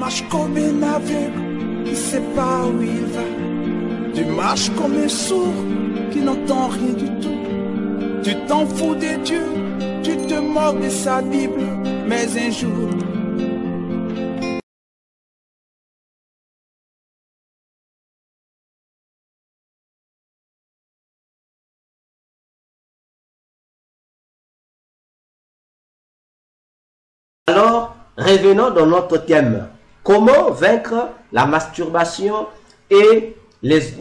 marches comme un aveugle qui ne sait pas où il va. Tu marches comme un sourd qui n'entend rien du tout. Tu t'en fous de Dieu, tu te moques de sa Bible, mais un jour... Alors, revenons dans notre thème. Comment vaincre la masturbation et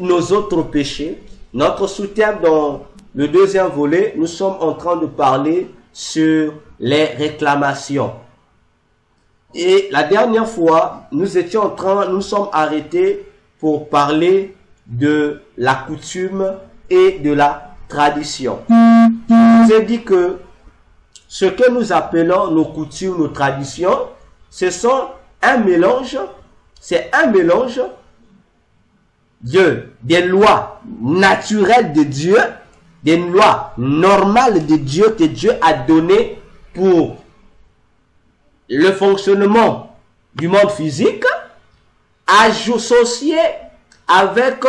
nos autres péchés? Notre sous-thème dans le deuxième volet, nous sommes en train de parler sur les réclamations. Et la dernière fois, nous sommes arrêtés pour parler de la coutume et de la tradition. Je vous ai dit que ce que nous appelons nos coutumes, nos traditions, ce sont un mélange, c'est un mélange des lois naturelles de Dieu, des lois normales de Dieu que Dieu a données pour le fonctionnement du monde physique, associé avec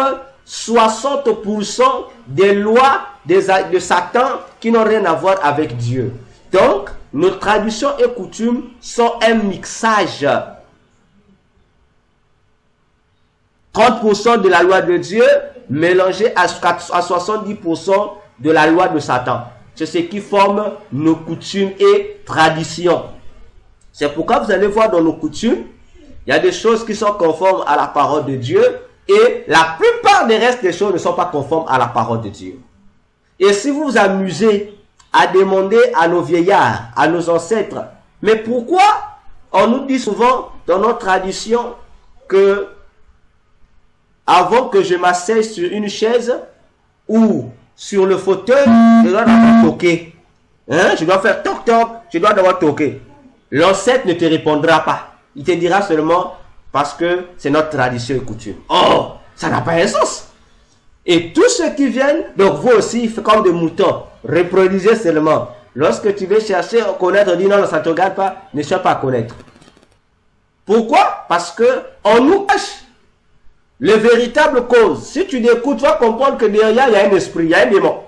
60% des lois de Satan qui n'ont rien à voir avec Dieu. Donc, nos traditions et coutumes sont un mixage. 30% de la loi de Dieu mélangé à 70% de la loi de Satan. C'est ce qui forme nos coutumes et traditions. C'est pourquoi vous allez voir dans nos coutumes, il y a des choses qui sont conformes à la parole de Dieu et la plupart des restes des choses ne sont pas conformes à la parole de Dieu. Et si vous vous amusez à demander à nos vieillards, à nos ancêtres, mais pourquoi on nous dit souvent dans notre tradition que avant que je m'asseye sur une chaise ou sur le fauteuil, je dois d'abord toquer. Hein? Je dois faire toc toc, je dois d'abord toquer. L'ancêtre ne te répondra pas. Il te dira seulement parce que c'est notre tradition et coutume. Oh, ça n'a pas un sens. Et tous ceux qui viennent, donc vous aussi, faites comme des moutons, reproduisez seulement. Lorsque tu veux chercher à connaître, on dit non, ça ne te regarde pas, ne cherche pas à connaître. Pourquoi? Parce que on nous cache les véritables causes. Si tu l'écoutes, tu vas comprendre que derrière, il y a un esprit, il y a un démon.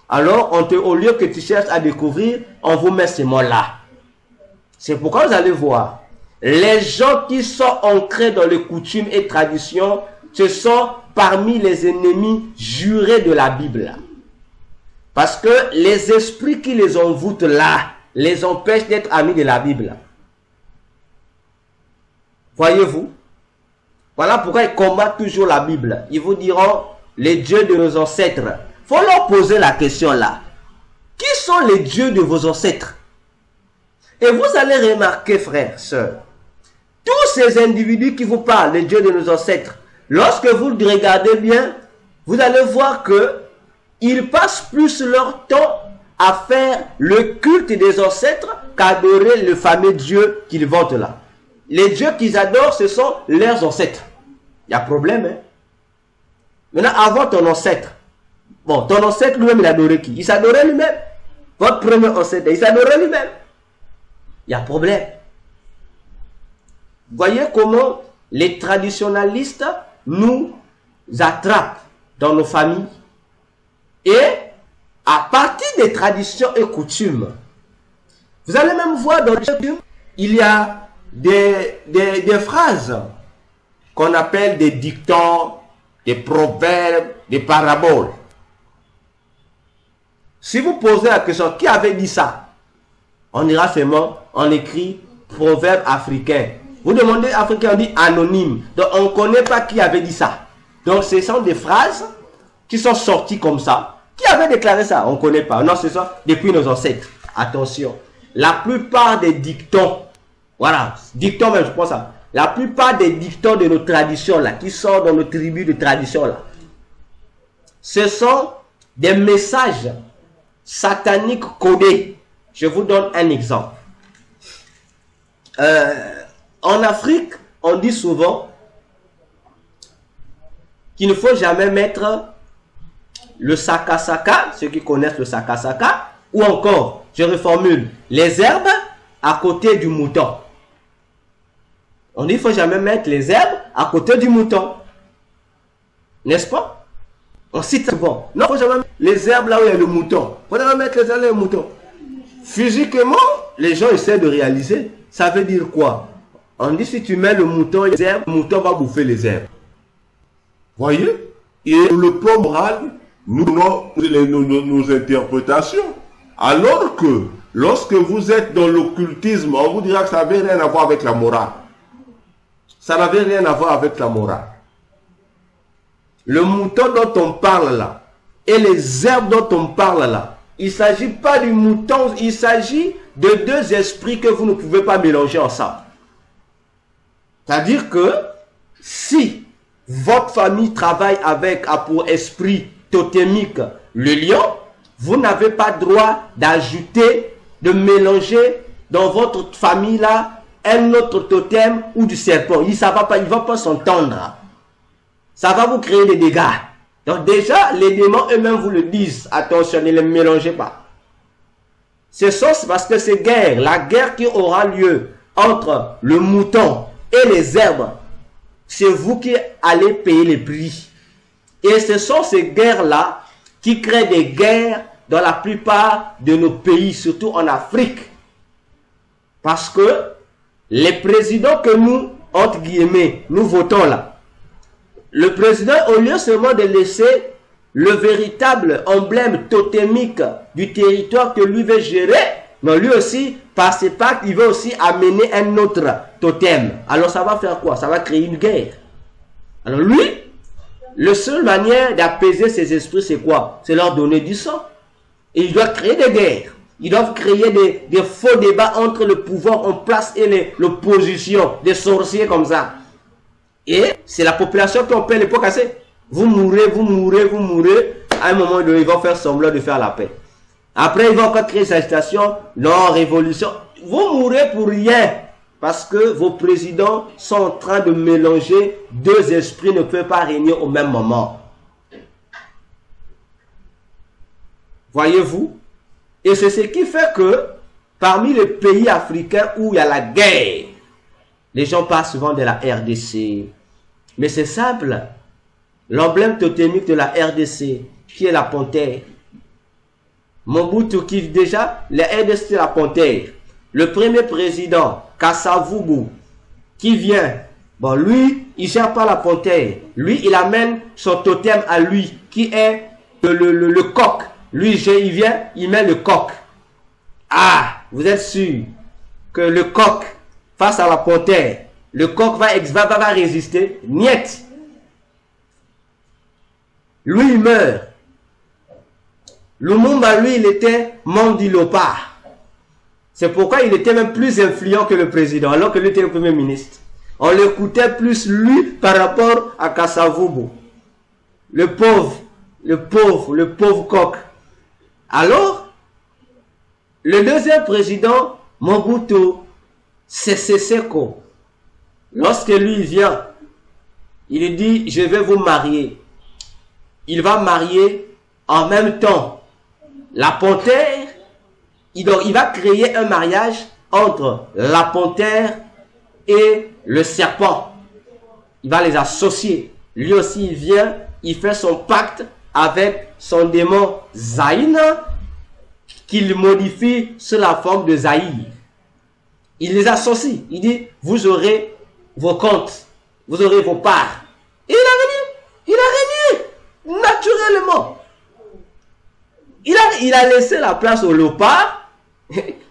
Alors, au lieu que tu cherches à découvrir, on vous met ces mots-là. C'est pourquoi vous allez voir, les gens qui sont ancrés dans les coutumes et traditions, ce sont parmi les ennemis jurés de la Bible. Parce que les esprits qui les envoûtent là, les empêchent d'être amis de la Bible. Voyez-vous? Voilà pourquoi ils combattent toujours la Bible. Ils vous diront, les dieux de nos ancêtres. Il faut leur poser la question là. Qui sont les dieux de vos ancêtres? Et vous allez remarquer, frères, sœurs, tous ces individus qui vous parlent, les dieux de nos ancêtres, lorsque vous le regardez bien, vous allez voir que ils passent plus leur temps à faire le culte des ancêtres qu'à adorer le fameux Dieu qu'ils vantent là. Les dieux qu'ils adorent, ce sont leurs ancêtres. Il y a problème, hein? Maintenant, avant ton ancêtre, bon, ton ancêtre lui-même, il adorait qui? Il s'adorait lui-même. Votre premier ancêtre, il s'adorait lui-même. Il y a problème. Voyez comment les traditionalistes nous attrapent dans nos familles. Et à partir des traditions et coutumes, vous allez même voir dans les coutumes, il y a des phrases qu'on appelle des dictons, des proverbes, des paraboles. Si vous posez la question, qui avait dit ça? On ira seulement, on écrit proverbe africain. Vous demandez africain, on dit anonyme. Donc on ne connaît pas qui avait dit ça. Donc ce sont des phrases qui sont sorties comme ça. Qui avait déclaré ça? On ne connaît pas. Non, ce sont depuis nos ancêtres. Attention. La plupart des dictons, voilà, dictons même, je pense ça. La plupart des dictons de nos traditions là, qui sont dans nos tribus de tradition là, ce sont des messages sataniques codés. Je vous donne un exemple. En Afrique, on dit souvent qu'il ne faut jamais mettre le saka-saka, ceux qui connaissent le saka-saka, ou encore, je reformule, les herbes à côté du mouton. On dit, il ne faut jamais mettre les herbes à côté du mouton. N'est-ce pas? On cite souvent. Non, il ne faut jamais mettre les herbes là où il y a le mouton. Il ne faut jamais mettre les herbes là où il y a le mouton. Physiquement, les gens essaient de réaliser. Ça veut dire quoi? On dit, si tu mets le mouton et les herbes, le mouton va bouffer les herbes. Voyez? Et le plan moral, nous donnons nos interprétations. Alors que, lorsque vous êtes dans l'occultisme, on vous dira que ça n'avait rien à voir avec la morale. Ça n'avait rien à voir avec la morale. Le mouton dont on parle là, et les herbes dont on parle là, il ne s'agit pas du mouton, il s'agit de deux esprits que vous ne pouvez pas mélanger ensemble. C'est-à-dire que, si votre famille travaille avec, a pour esprit totémique le lion, vous n'avez pas droit d'ajouter, de mélanger dans votre famille là un autre totem ou du serpent. Il ne va pas s'entendre. Ça va vous créer des dégâts. Donc déjà, les démons eux-mêmes vous le disent. Attention, ne les mélangez pas. C'est parce que ces guerres, la guerre qui aura lieu entre le mouton et les herbes, c'est vous qui allez payer les prix. Et ce sont ces guerres-là qui créent des guerres dans la plupart de nos pays, surtout en Afrique. Parce que les présidents que nous, entre guillemets, nous votons là, le président, au lieu seulement de laisser le véritable emblème totémique du territoire que lui veut gérer, non, lui aussi, par ses pactes, il veut aussi amener un autre totem. Alors ça va faire quoi? Ça va créer une guerre. Alors lui, la seule manière d'apaiser ses esprits, c'est quoi? C'est leur donner du sang. Et il doit créer des guerres. Ils doivent créer des faux débats entre le pouvoir en place et l'opposition, des sorciers comme ça. Et c'est la population qui en paie les pots cassés. Vous mourrez, vous mourrez, vous mourrez. À un moment donné, ils vont faire semblant de faire la paix. Après, ils vont encore créer cette agitation. Non, révolution. Vous mourrez pour rien. Parce que vos présidents sont en train de mélanger deux esprits, ne peuvent pas régner au même moment. Voyez-vous? Et c'est ce qui fait que parmi les pays africains où il y a la guerre, les gens parlent souvent de la RDC. Mais c'est simple. L'emblème totémique de la RDC, qui est la panthère. Mobutu qui déjà, la RDC c'est la panthère. Le premier président, Kasavubu, qui vient, bon lui, il ne gère pas la panthère. Lui, il amène son totem à lui, qui est le coq. Lui, il vient, il met le coq. Ah, vous êtes sûr que le coq, face à la panthère, le coq va résister? Niet. Lui, il meurt. Lumumba, lui, il était Mandilopa. C'est pourquoi il était même plus influent que le président, alors que lui était le premier ministre. On l'écoutait plus lui par rapport à Kasavubu. Le pauvre coq. Alors, le deuxième président, Mobutu Sese Seko, lorsque lui vient, il dit, je vais vous marier. Il va marier en même temps la panthère. Il va créer un mariage entre la panthère et le serpent. Il va les associer. Lui aussi, il vient, il fait son pacte avec son démon Zaïna, qu'il modifie sous la forme de Zaïr. Il les associe. Il dit, vous aurez vos comptes, vous aurez vos parts. Et il a régné naturellement. Il a laissé la place au léopard,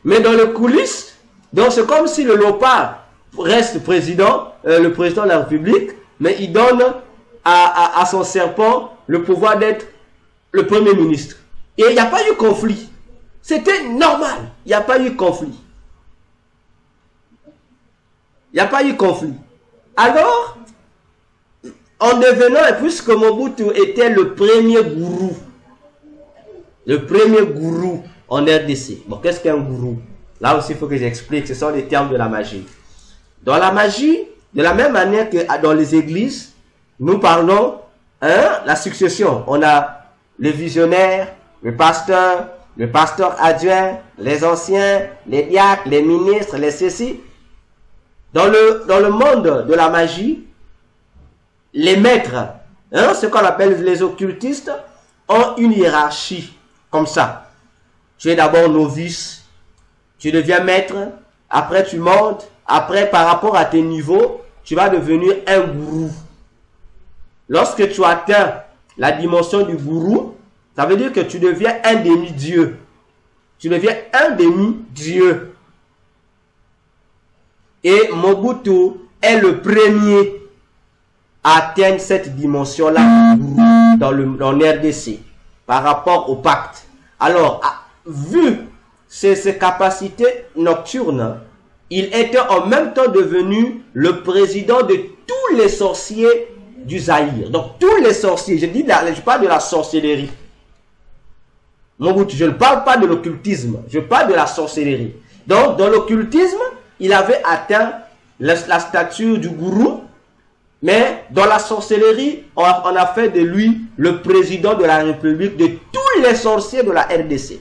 mais dans les coulisses, donc c'est comme si le léopard reste président, le président de la République, mais il donne à son serpent le pouvoir d'être le premier ministre. Et il n'y a pas eu conflit. C'était normal. Il n'y a pas eu conflit. Il n'y a pas eu conflit. Alors, en devenant, et puisque Mobutu était le premier gourou en RDC. Bon, qu'est-ce qu'un gourou? Là aussi, il faut que j'explique. Ce sont des termes de la magie. Dans la magie, de la même manière que dans les églises, nous parlons, la succession. On a le visionnaire, le pasteur adjoint, les anciens, les diacres, les ministres, les ceci. Dans le monde de la magie, les maîtres, hein, ce qu'on appelle les occultistes, ont une hiérarchie comme ça. Tu es d'abord novice, tu deviens maître, après tu montes, après par rapport à tes niveaux, tu vas devenir un gourou. Lorsque tu atteins la dimension du gourou, ça veut dire que tu deviens un demi-dieu. Tu deviens un demi-dieu. Et Mobutu est le premier à atteindre cette dimension-là dans RDC par rapport au pacte. Alors, vu ses capacités nocturnes, il était en même temps devenu le président de tous les sorciers du Zaïre. Donc, tous les sorciers, je parle de la sorcellerie. Mobutu, je ne parle pas de l'occultisme, je parle de la sorcellerie. Donc, dans l'occultisme, il avait atteint la stature du gourou, mais dans la sorcellerie, on a fait de lui le président de la République de tous les sorciers de la RDC.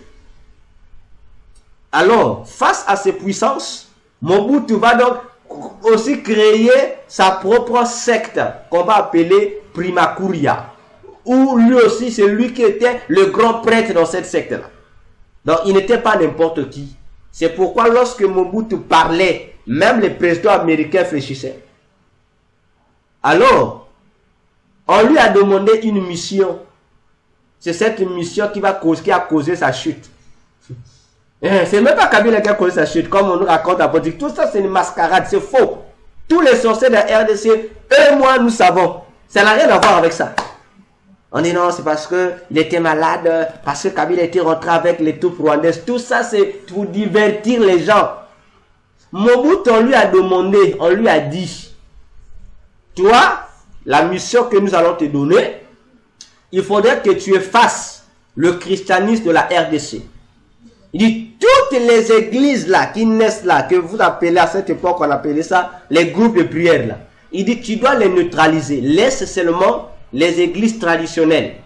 Alors, face à ces puissances, Mobutu va donc aussi créer sa propre secte qu'on va appeler Primakuria, où lui aussi, c'est lui qui était le grand prêtre dans cette secte-là. Donc, il n'était pas n'importe qui. C'est pourquoi lorsque Mobutu parlait, même les présidents américains fléchissaient. Alors, on lui a demandé une mission. C'est cette mission qui a causé sa chute. C'est même pas Kabila qui a causé sa chute, comme on nous raconte à politique. Tout ça, c'est une mascarade, c'est faux. Tous les sorciers de la RDC, eux et moi, nous savons. Ça n'a rien à voir avec ça. On dit non, c'est parce qu'il était malade, parce que Kabila était rentré avec les troupes rwandaises. Tout ça, c'est pour divertir les gens. Mobutu, on lui a demandé, on lui a dit, toi, la mission que nous allons te donner, il faudrait que tu effaces le christianisme de la RDC. Il dit, toutes les églises là, qui naissent là, que vous appelez à cette époque, on appelait ça, les groupes de prière là. Il dit, tu dois les neutraliser. Laisse seulement les églises traditionnelles.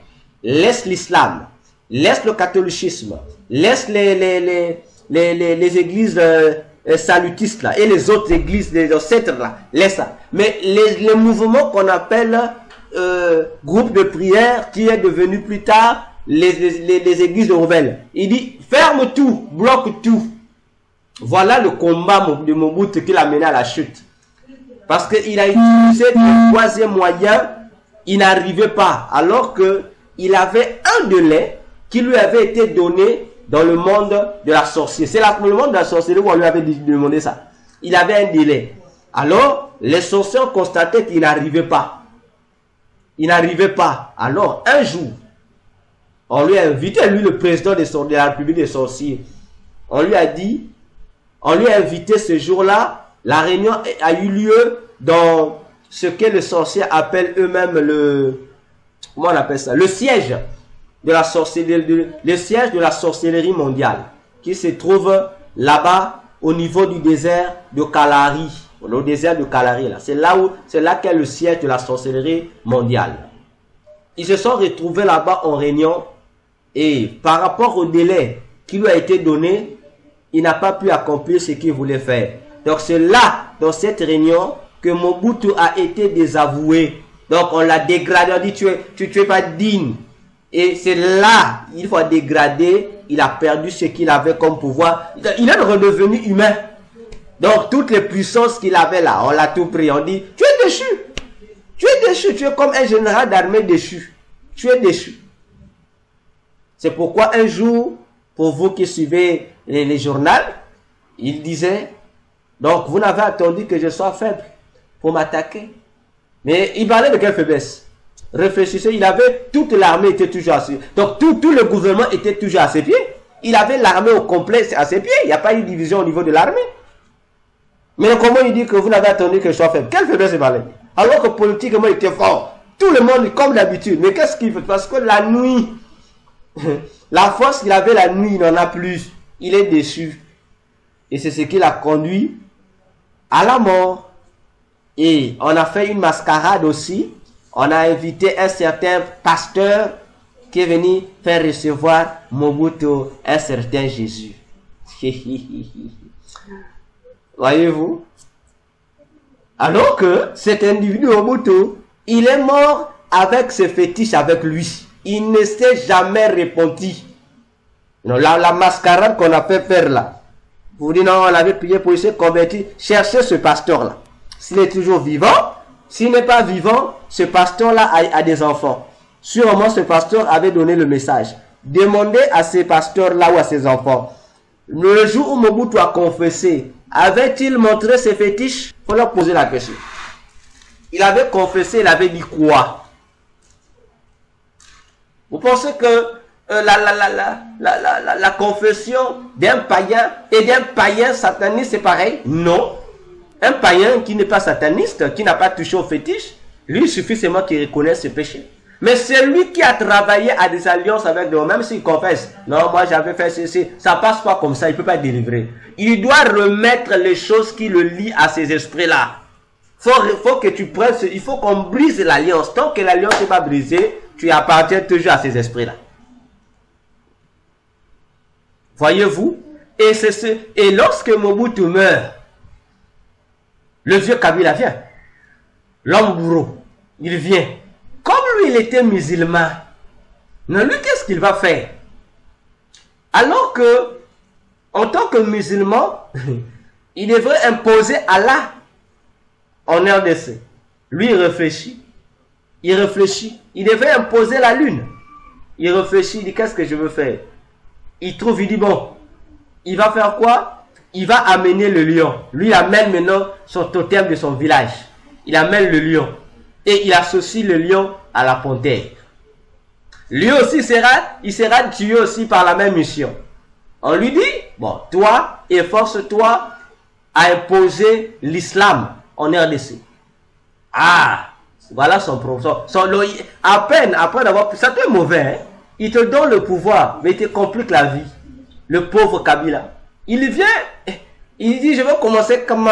Laisse l'islam. Laisse le catholicisme. Laisse les églises salutistes là. Et les autres églises, les ancêtres là. Laisse ça. Mais les mouvements qu'on appelle groupes de prière, qui est devenu plus tard les églises de rebelles. Il dit, ferme tout, bloque tout. Voilà le combat de Mobutu qui l'a mené à la chute. Parce qu'il a utilisé le troisième moyen, il n'arrivait pas. Alors qu'il avait un délai qui lui avait été donné dans le monde de la sorcellerie. C'est le monde de la sorcellerie où on lui avait demandé ça. Il avait un délai. Alors, les sorciers ont constaté qu'il n'arrivait pas. Il n'arrivait pas. Alors, un jour, on lui a invité, lui le président de la République des sorciers. On lui a dit, on lui a invité ce jour-là. La réunion a eu lieu dans ce que les sorciers appellent eux-mêmes comment on appelle ça? Le siège de la sorcellerie, le siège de la sorcellerie mondiale, qui se trouve là-bas au niveau du désert de Kalahari. Le désert de Kalahari, là. C'est là qu'est le siège de la sorcellerie mondiale. Ils se sont retrouvés là-bas en réunion et par rapport au délai qui lui a été donné, il n'a pas pu accomplir ce qu'il voulait faire. Donc c'est là, dans cette réunion, que Mobutu a été désavoué. Donc on l'a dégradé, on dit tu es pas digne. Et c'est là, il faut dégrader, il a perdu ce qu'il avait comme pouvoir. Il est redevenu humain. Donc toutes les puissances qu'il avait là, on l'a tout pris. On dit, tu es déchu. Tu es déchu, tu es comme un général d'armée déchu. Tu es déchu. C'est pourquoi un jour, pour vous qui suivez les journaux, il disait, donc vous n'avez attendu que je sois faible pour m'attaquer. Mais il parlait de quelle faiblesse? Réfléchissez, il avait, toute l'armée était toujours à ses pieds. Donc tout le gouvernement était toujours à ses pieds. Il avait l'armée au complet à ses pieds. Il n'y a pas eu de division au niveau de l'armée. Mais comment il dit que vous n'avez attendu que je sois faible? Quelle faiblesse il parlait? Alors que politiquement il était fort. Tout le monde comme d'habitude. Mais qu'est-ce qu'il fait? Parce que la nuit, la force qu'il avait la nuit, il n'en a plus. Il est déçu. Et c'est ce qui l'a conduit à la mort. Et on a fait une mascarade aussi. On a invité un certain pasteur qui est venu faire recevoir Mobutu, un certain Jésus. Voyez-vous? Alors que cet individu Mobutu, il est mort avec ses fétiches avec lui. Il ne s'est jamais repenti. Non, la mascarade qu'on a fait faire là. Vous dites non, on avait prié pour se convertir. Cherchez ce pasteur-là. S'il est toujours vivant, s'il n'est pas vivant, ce pasteur-là a des enfants. Sûrement, ce pasteur avait donné le message. Demandez à ces pasteurs-là ou à ses enfants. Le jour où Mobutu a confessé, avait-il montré ses fétiches? Il faut leur poser la question. Il avait confessé, il avait dit quoi? Vous pensez que la confession d'un païen et d'un païen sataniste, c'est pareil? Non. Un païen qui n'est pas sataniste, qui n'a pas touché aux fétiches, lui, il suffit seulement qu'il reconnaisse ses péchés. Mais celui qui a travaillé à des alliances avec Dieu, même s'il confesse, non, moi j'avais fait ceci, ça passe pas comme ça, il ne peut pas être délivré. Il doit remettre les choses qui le lient à ces esprits-là. Faut que tu prennes, il faut qu'on brise l'alliance. Tant que l'alliance n'est pas brisée, tu appartiens toujours à ces esprits-là. Voyez-vous? Et lorsque Mobutu meurt, le vieux Kabila vient. L'homme bourreau, il vient. Comme lui, il était musulman, non, lui, qu'est-ce qu'il va faire? Alors que, en tant que musulman, il devrait imposer Allah en RDC. Lui, il réfléchit. Il réfléchit. Il devrait imposer la lune. Il réfléchit, il dit, qu'est-ce que je veux faire? Il trouve, il dit, bon, il va faire quoi? Il va amener le lion. Lui, il amène maintenant son totem de son village. Il amène le lion. Et il associe le lion à la panthère. Lui aussi il sera tué aussi par la même mission. On lui dit, bon, toi, efforce-toi à imposer l'islam en RDC. Ah, voilà son professeur. À peine, après d'avoir... Ça te mauvais, hein? Il te donne le pouvoir, mais il te complique la vie. Le pauvre Kabila. Il vient, il dit, je vais commencer comment?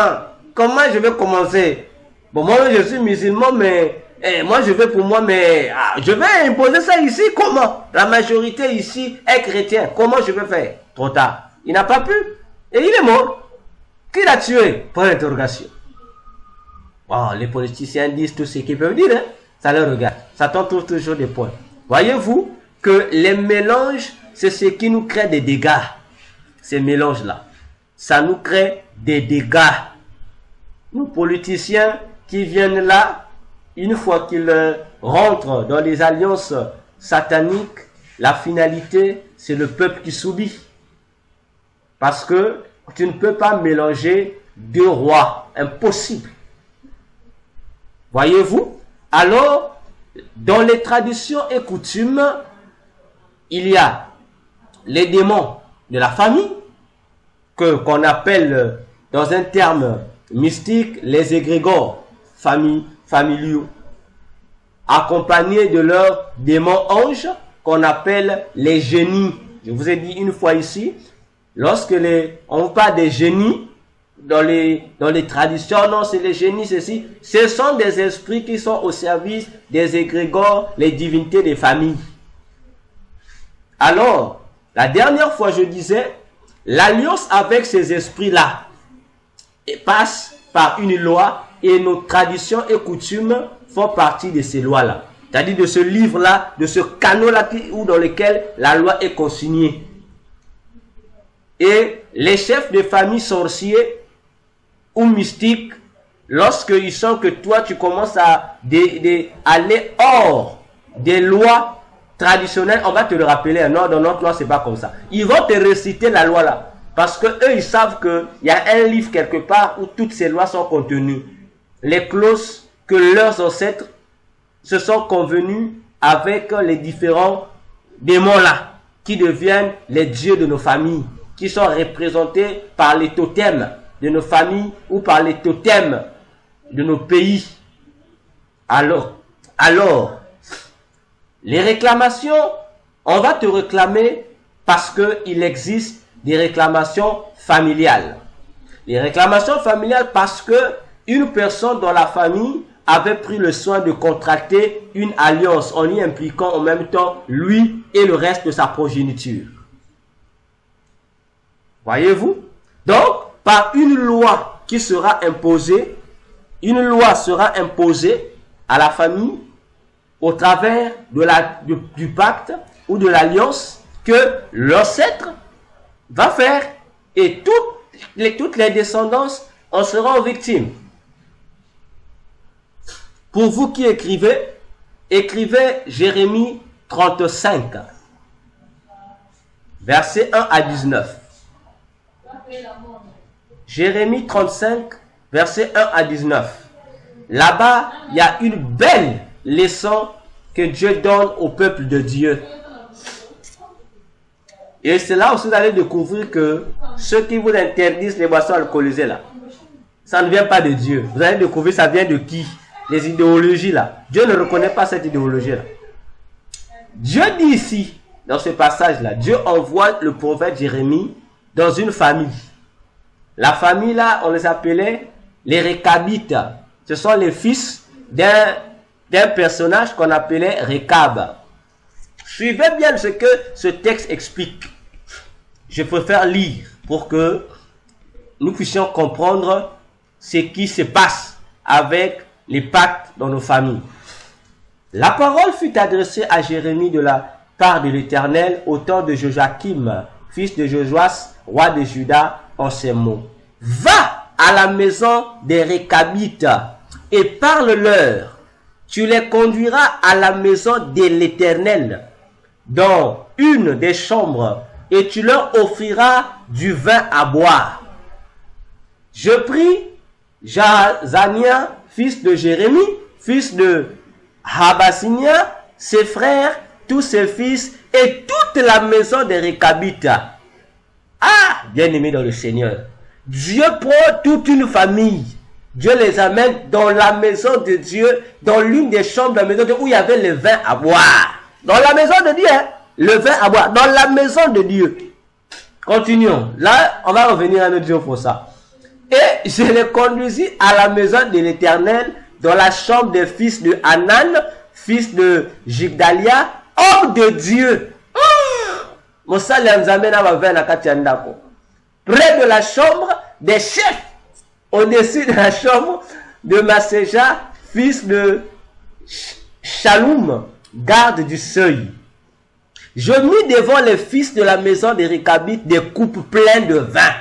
Comment je vais commencer? Bon, moi, je suis musulman, mais moi, je vais pour moi, mais je vais imposer ça ici. Comment? La majorité ici est chrétien. Comment je vais faire? Trop tard. Il n'a pas pu. Et il est mort. Qui l'a tué? Point d'interrogation. Bon, les politiciens disent tout ce qu'ils peuvent dire. Hein? Ça leur regarde. Ça trouve toujours des points. Voyez-vous que les mélanges, c'est ce qui nous crée des dégâts. Ces mélanges-là. Ça nous crée des dégâts. Nous, politiciens qui viennent là, une fois qu'ils rentrent dans les alliances sataniques, la finalité, c'est le peuple qui subit. Parce que tu ne peux pas mélanger deux rois. Impossible. Voyez-vous? Alors, dans les traditions et coutumes, il y a les démons de la famille, qu'on appelle dans un terme mystique les égrégores familiaux, accompagnés de leurs démons anges qu'on appelle les génies. Je vous ai dit une fois ici, lorsque on parle des génies dans les traditions, non, c'est les génies, ceci, ce sont des esprits qui sont au service des égrégores, les divinités des familles. Alors, la dernière fois je disais, l'alliance avec ces esprits-là passe par une loi et nos traditions et coutumes font partie de ces lois-là. C'est-à-dire de ce livre-là, de ce canot-là dans lequel la loi est consignée. Et les chefs de famille sorciers ou mystiques, lorsqu'ils sentent que toi tu commences à aller hors des lois traditionnelles, on va te le rappeler, non, dans notre loi c'est pas comme ça. Ils vont te réciter la loi là. Parce que eux, ils savent qu'il y a un livre quelque part où toutes ces lois sont contenues. Les clauses que leurs ancêtres se sont convenus avec les différents démons-là, qui deviennent les dieux de nos familles, qui sont représentés par les totems de nos familles ou par les totems de nos pays. Alors, les réclamations, on va te réclamer parce qu'il existe des réclamations familiales. Les réclamations familiales parce que une personne dans la famille avait pris le soin de contracter une alliance en y impliquant en même temps lui et le reste de sa progéniture. Voyez-vous? Donc, par une loi qui sera imposée, une loi sera imposée à la famille au travers du pacte ou de l'alliance que l'ancêtre va faire et toutes les descendances en seront victimes. Pour vous qui écrivez, écrivez Jérémie 35, versets 1 à 19. Jérémie 35, versets 1 à 19. Là-bas, il y a une belle leçon que Dieu donne au peuple de Dieu. Et c'est là où vous allez découvrir que ceux qui vous interdisent les boissons alcoolisées là, ça ne vient pas de Dieu. Vous allez découvrir ça vient de qui? Les idéologies là. Dieu ne reconnaît pas cette idéologie là. Dieu dit ici, dans ce passage là, Dieu envoie le prophète Jérémie dans une famille. La famille là, on les appelait les Récabites. Ce sont les fils d'un personnage qu'on appelait Récab. Suivez bien ce que ce texte explique. Je préfère lire pour que nous puissions comprendre ce qui se passe avec les pactes dans nos familles. La parole fut adressée à Jérémie de la part de l'Éternel au temps de Joachim, fils de Joas, roi de Juda, en ces mots. Va à la maison des Récabites et parle-leur. Tu les conduiras à la maison de l'Éternel, dans une des chambres, et tu leur offriras du vin à boire. Je pris Jazania, fils de Jérémie, fils de Habasinia, ses frères, tous ses fils, et toute la maison des Récabites. Ah, bien-aimés dans le Seigneur, Dieu prend toute une famille. Dieu les amène dans la maison de Dieu, dans l'une des chambres de la maison de Dieu où il y avait le vin à boire. Dans la maison de Dieu, hein? Le vin à boire, dans la maison de Dieu. Continuons. Là, on va revenir à notre Dieu pour ça. Et je les conduisis à la maison de l'Éternel, dans la chambre des fils de Hanan, fils de Jigdalia, homme de Dieu. Près de la chambre des chefs, au-dessus de la chambre de Maséja, fils de Shaloum, garde du seuil. Je mis devant les fils de la maison des Récabites des coupes pleines de vin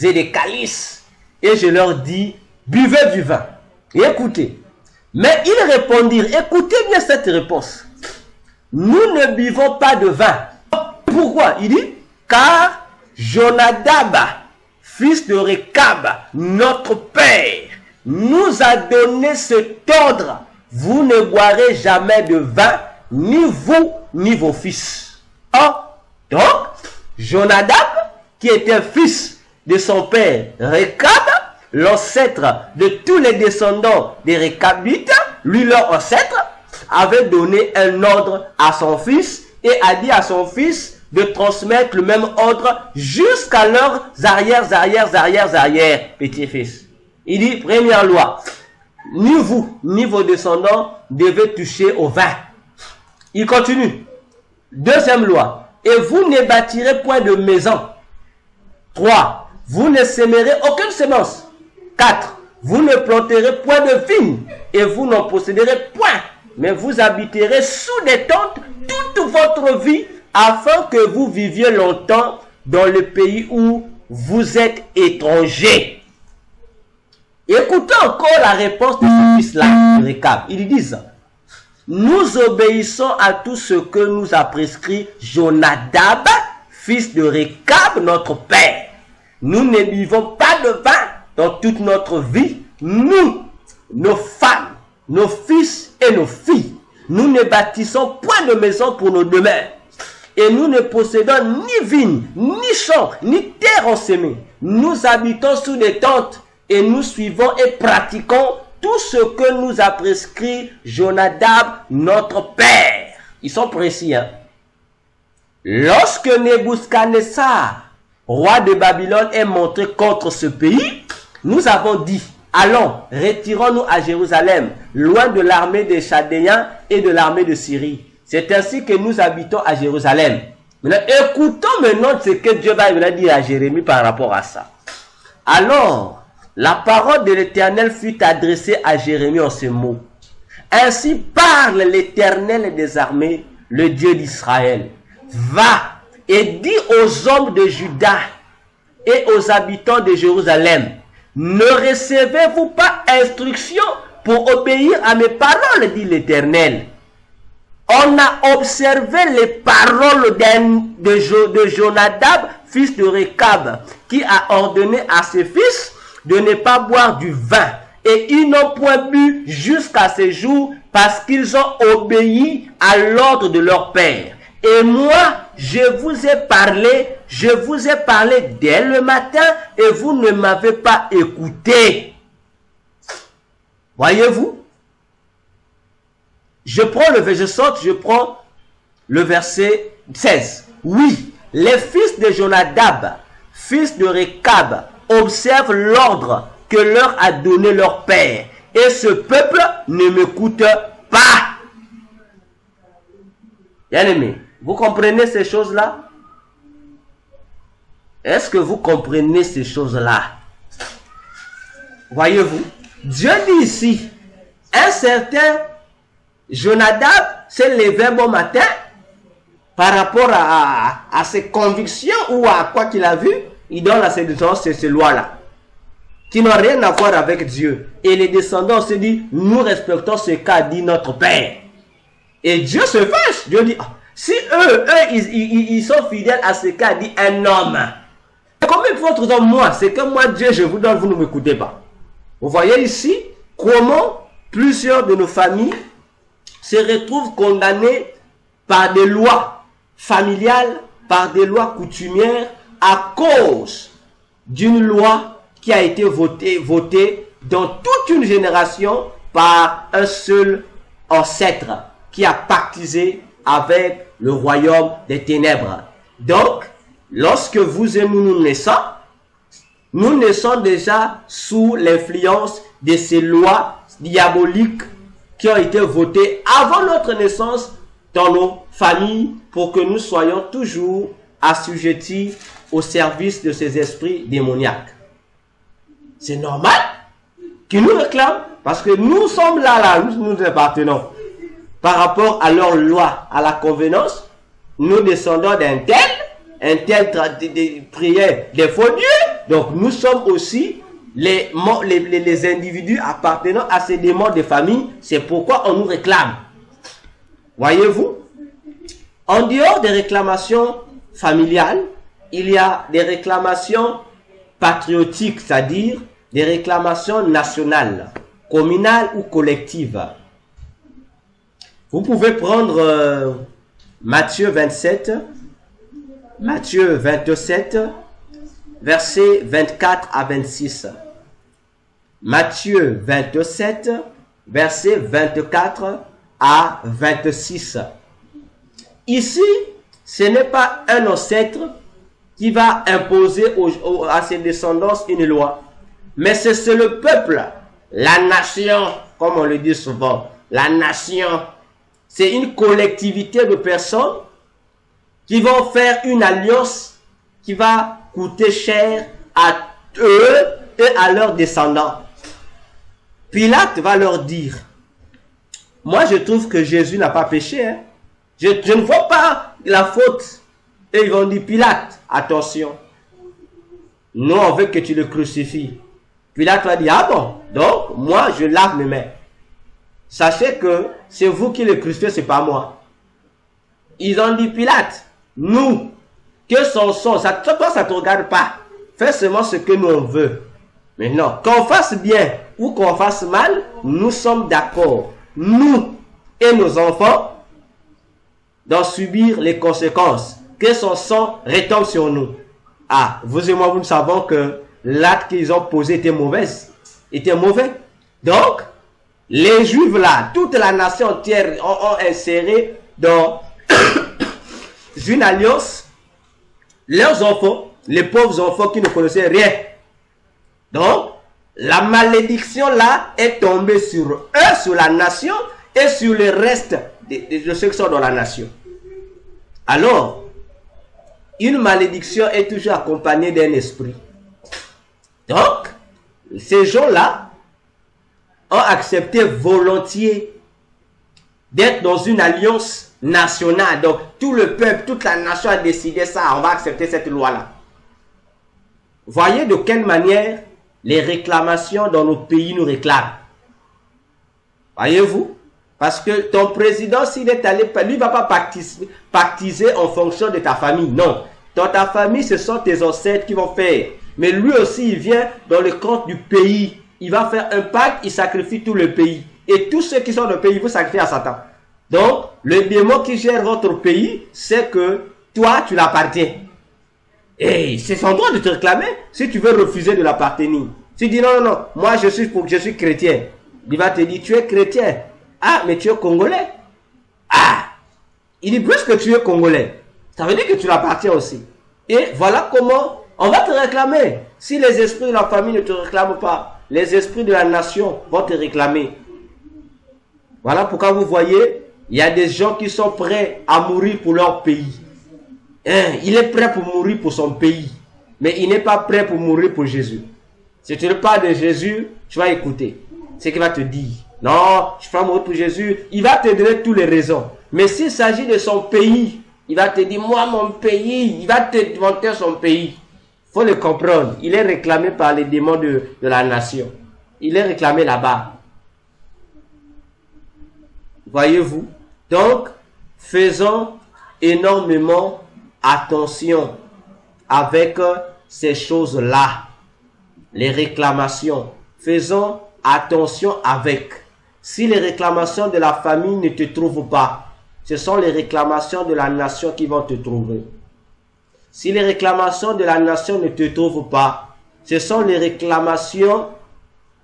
et des calices, et je leur dis, buvez du vin et écoutez. Mais ils répondirent, écoutez bien cette réponse, nous ne buvons pas de vin. Pourquoi? Il dit, car Jonadab, fils de Récab, notre père, nous a donné cet ordre, vous ne boirez jamais de vin, ni vous, ni vos fils. Oh, donc, Jonadab, qui était fils de son père Récab, l'ancêtre de tous les descendants des Récabites, lui leur ancêtre, avait donné un ordre à son fils et a dit à son fils de transmettre le même ordre jusqu'à leurs arrière petits-fils. Il dit, première loi, ni vous, ni vos descendants devez toucher au vin. Il continue. Deuxième loi, et vous ne bâtirez point de maison. 3. Vous ne sèmerez aucune semence. 4. Vous ne planterez point de vigne, et vous n'en posséderez point, mais vous habiterez sous des tentes toute votre vie, afin que vous viviez longtemps dans le pays où vous êtes étrangers. Écoutez encore la réponse de ce fils-là, Récab. Ils disent, nous obéissons à tout ce que nous a prescrit Jonadab, fils de Récab, notre père. Nous ne buvons pas de vin dans toute notre vie, nous, nos femmes, nos fils et nos filles. Nous ne bâtissons point de maison pour nos demeures. Et nous ne possédons ni vignes, ni champs, ni terre ensemée. Nous habitons sous des tentes et nous suivons et pratiquons tout ce que nous a prescrit Jonadab, notre père. Ils sont précis, hein. Lorsque Nebuchadnezzar, roi de Babylone, est monté contre ce pays, nous avons dit, allons, retirons-nous à Jérusalem, loin de l'armée des Chaldéens et de l'armée de Syrie. C'est ainsi que nous habitons à Jérusalem. Maintenant, écoutons maintenant ce que Dieu va dire à Jérémie par rapport à ça. Alors, la parole de l'Éternel fut adressée à Jérémie en ces mots. Ainsi parle l'Éternel des armées, le Dieu d'Israël. Va et dis aux hommes de Juda et aux habitants de Jérusalem, ne recevez-vous pas instruction pour obéir à mes paroles, dit l'Éternel. On a observé les paroles de Jonadab, fils de Rekab, qui a ordonné à ses fils de ne pas boire du vin. Et ils n'ont point bu jusqu'à ce jour parce qu'ils ont obéi à l'ordre de leur père. Et moi, je vous ai parlé dès le matin et vous ne m'avez pas écouté. Voyez-vous? Je prends le verset 16. Oui, les fils de Jonadab, fils de Rekab, observent l'ordre que leur a donné leur père. Et ce peuple ne m'écoute pas. Bien-aimés, vous comprenez ces choses-là? Est-ce que vous comprenez ces choses-là? Voyez-vous, Dieu dit ici, un certain Jonadab s'est levé bon matin par rapport à ses convictions ou à quoi qu'il a vu, il donne à ses descendants ces lois-là, qui n'ont rien à voir avec Dieu. Et les descendants se disent, nous respectons ce qu'a dit notre Père. Et Dieu se fâche. Dieu dit, si eux ils sont fidèles à ce qu'a dit un homme, comment il faut être moi? C'est que moi, Dieu, je vous donne, vous ne m'écoutez pas. Vous voyez ici comment plusieurs de nos familles se retrouvent condamnées par des lois familiales, par des lois coutumières, à cause d'une loi qui a été votée dans toute une génération par un seul ancêtre qui a pactisé avec le royaume des ténèbres. Donc, lorsque vous et nous naissons déjà sous l'influence de ces lois diaboliques qui ont été votées avant notre naissance dans nos familles pour que nous soyons toujours assujettis au service de ces esprits démoniaques. C'est normal qu'ils nous réclament parce que nous sommes là, nous appartenons. Par rapport à leur loi, à la convenance, nous descendons d'un tel priait des faux dieux. Donc nous sommes aussi les individus appartenant à ces démons de famille. C'est pourquoi on nous réclame. Voyez-vous, en dehors des réclamations familiales, il y a des réclamations patriotiques, c'est-à-dire des réclamations nationales, communales ou collectives. Vous pouvez prendre Matthieu 27, versets 24 à 26. Matthieu 27, versets 24 à 26. Ici, ce n'est pas un ancêtre qui va imposer à ses descendants une loi, mais c'est le peuple, la nation, comme on le dit souvent, la nation. C'est une collectivité de personnes qui vont faire une alliance qui va coûter cher à eux et à leurs descendants. Pilate va leur dire, moi je trouve que Jésus n'a pas péché. Hein. Je ne vois pas la faute. Et ils vont dire, Pilate, attention. Nous on veut que tu le crucifies. Pilate va dire, ah bon, donc moi je lave mes mains. Sachez que c'est vous qui le crucifiez, c'est pas moi. Ils ont dit, Pilate, nous, que son sang, toi ça te regarde pas. Fais seulement ce que nous on veut. Mais non, qu'on fasse bien ou qu'on fasse mal, nous sommes d'accord. Nous et nos enfants d'en subir les conséquences. Que son sang retombe sur nous. Ah, vous et moi, nous savons que l'acte qu'ils ont posé était mauvais. Donc, les Juifs là, toute la nation entière ont inséré dans une alliance leurs enfants, les pauvres enfants qui ne connaissaient rien. Donc, la malédiction là est tombée sur eux, sur la nation et sur le reste de ceux qui sont dans la nation. Alors, une malédiction est toujours accompagnée d'un esprit. Donc, ces gens-là ont accepté volontiers d'être dans une alliance nationale. Donc, tout le peuple, toute la nation a décidé ça, on va accepter cette loi-là. Voyez de quelle manière les réclamations dans notre pays nous réclament. Voyez-vous? Parce que ton président, s'il est allé, lui ne va pas pactiser en fonction de ta famille. Non. Dans ta famille, ce sont tes ancêtres qui vont faire. Mais lui aussi, il vient dans le compte du pays. Il va faire un pacte, il sacrifie tout le pays. Et tous ceux qui sont dans le pays, vous sacrifiez à Satan. Donc, le démon qui gère votre pays, c'est que toi, tu l'appartiens. Et c'est son droit de te réclamer si tu veux refuser de l'appartenir. Tu dis non, non, non, moi je suis chrétien. Il va te dire, tu es chrétien. Ah, mais tu es congolais. Ah, il dit, puisque tu es congolais, ça veut dire que tu l'appartiens aussi. Et voilà comment on va te réclamer. Si les esprits de la famille ne te réclament pas, les esprits de la nation vont te réclamer. Voilà pourquoi vous voyez, il y a des gens qui sont prêts à mourir pour leur pays. Il est prêt pour mourir pour son pays, mais il n'est pas prêt pour mourir pour Jésus. Si tu ne parles de Jésus, tu vas écouter ce qu'il va te dire. Non, je ne vais pas mourir pour Jésus. Il va te donner toutes les raisons. Mais s'il s'agit de son pays, il va te dire, moi, mon pays, il va te vanter son pays. Il faut le comprendre. Il est réclamé par les démons de la nation. Il est réclamé là-bas. Voyez-vous? Donc, faisons énormément attention avec ces choses-là. Les réclamations. Faisons attention avec. Si les réclamations de la famille ne te trouvent pas, ce sont les réclamations de la nation qui vont te trouver. Si les réclamations de la nation ne te trouvent pas, ce sont les réclamations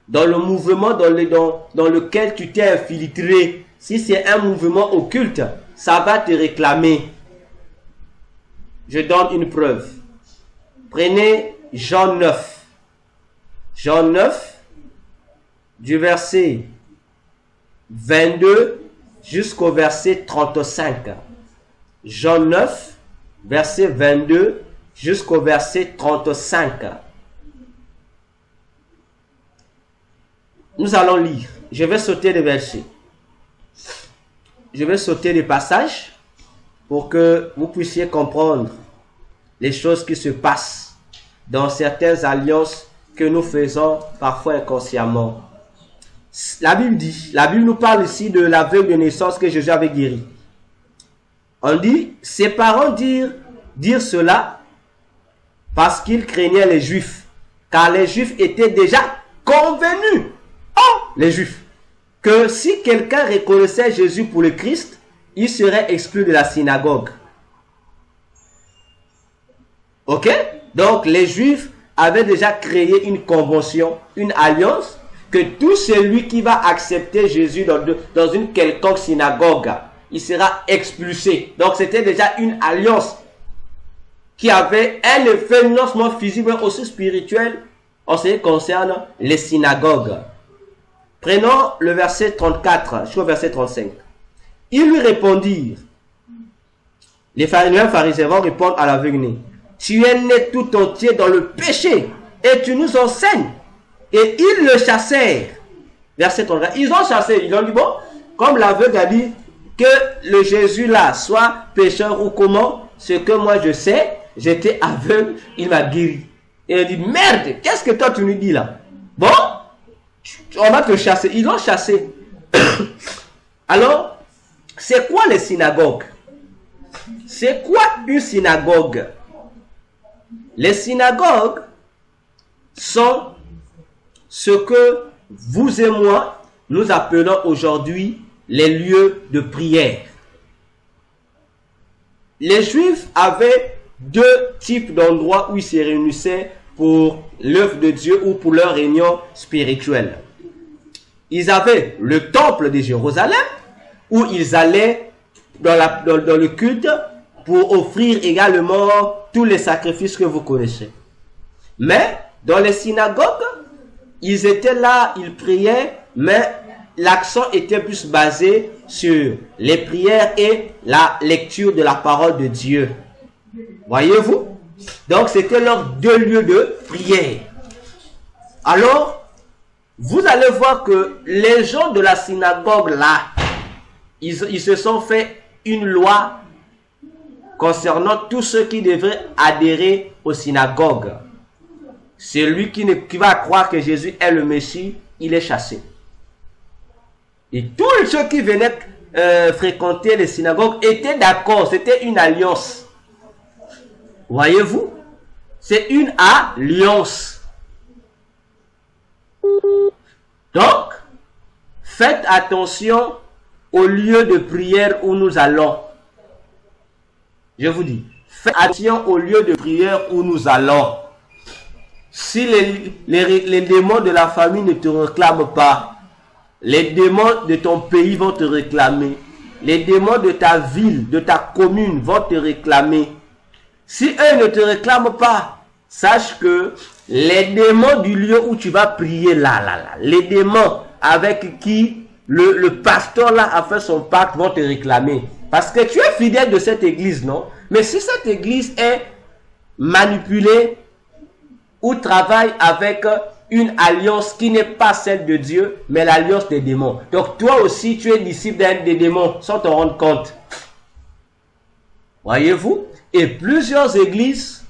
dans le mouvement dans lequel tu t'es infiltré. Si c'est un mouvement occulte, ça va te réclamer. Je donne une preuve. Prenez Jean 9. Jean 9, du verset 22 jusqu'au verset 35. Jean 9, verset 22 jusqu'au verset 35. Nous allons lire. Je vais sauter les versets. Je vais sauter les passages pour que vous puissiez comprendre les choses qui se passent dans certaines alliances que nous faisons parfois inconsciemment. La Bible dit, la Bible nous parle ici de l'aveugle de naissance que Jésus avait guéri. On dit, ses parents dirent cela parce qu'ils craignaient les Juifs, car les Juifs étaient déjà convenus, les Juifs, que si quelqu'un reconnaissait Jésus pour le Christ, il serait exclu de la synagogue. Ok? Donc les Juifs avaient déjà créé une convention, une alliance, que tout celui qui va accepter Jésus dans une quelconque synagogue, il sera expulsé. Donc c'était déjà une alliance qui avait un effet non seulement physique, mais aussi spirituel en ce qui concerne les synagogues. Prenons le verset 34 jusqu'au verset 35. Ils lui répondirent, les pharisiens vont répondre à l'aveugle, tu es né tout entier dans le péché et tu nous enseignes. Et ils le chassèrent. Verset 34. Ils ont chassé. Ils ont dit, bon, comme l'aveugle a dit que le Jésus là soit pécheur ou comment, ce que moi je sais, j'étais aveugle, il m'a guéri. Et il dit, merde, qu'est-ce que toi tu nous dis là? Bon, on va te chasser. Ils l'ont chassé. Alors, c'est quoi les synagogues? C'est quoi une synagogue? Les synagogues sont ce que vous et moi, nous appelons aujourd'hui les lieux de prière. Les Juifs avaient deux types d'endroits où ils se réunissaient pour l'œuvre de Dieu ou pour leur réunion spirituelle. Ils avaient le temple de Jérusalem où ils allaient dans le culte pour offrir également tous les sacrifices que vous connaissez. Mais dans les synagogues, ils étaient là, ils priaient, mais l'accent était plus basé sur les prières et la lecture de la parole de Dieu. Voyez-vous? Donc, c'était leurs deux lieux de prière. Alors, vous allez voir que les gens de la synagogue là, ils se sont fait une loi concernant tous ceux qui devraient adhérer aux synagogues. Celui qui va croire que Jésus est le Messie, il est chassé. Et tous ceux qui venaient fréquenter les synagogues étaient d'accord, c'était une alliance. Voyez-vous? C'est une alliance. Donc, faites attention au lieu de prière où nous allons. Je vous dis, faites attention au lieu de prière où nous allons. Si les démons de la famille ne te réclament pas, les démons de ton pays vont te réclamer. Les démons de ta ville, de ta commune vont te réclamer. Si eux ne te réclament pas, sache que les démons du lieu où tu vas prier là, les démons avec qui le pasteur là a fait son pacte vont te réclamer. Parce que tu es fidèle de cette église, non? Mais si cette église est manipulée ou travaille avec une alliance qui n'est pas celle de Dieu, mais l'alliance des démons. Donc toi aussi, tu es disciple d'un des démons sans te rendre compte. Voyez-vous? Et plusieurs églises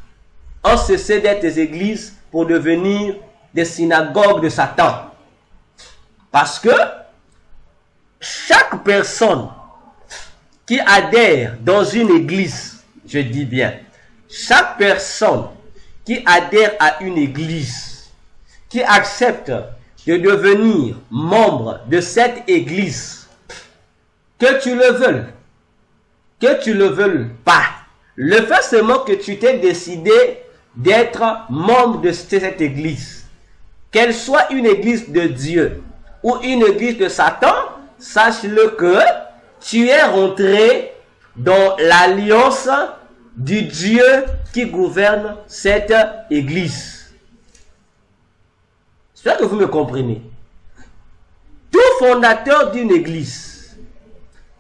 ont cessé d'être des églises pour devenir des synagogues de Satan. Parce que chaque personne qui adhère dans une église, je dis bien, chaque personne qui adhère à une église, qui accepte de devenir membre de cette église, que tu le veuilles pas, le fait seulement que tu t'es décidé d'être membre de cette église, qu'elle soit une église de Dieu ou une église de Satan, sache-le que tu es rentré dans l'alliance du Dieu qui gouverne cette église. J'espère que vous me comprenez. Tout fondateur d'une église,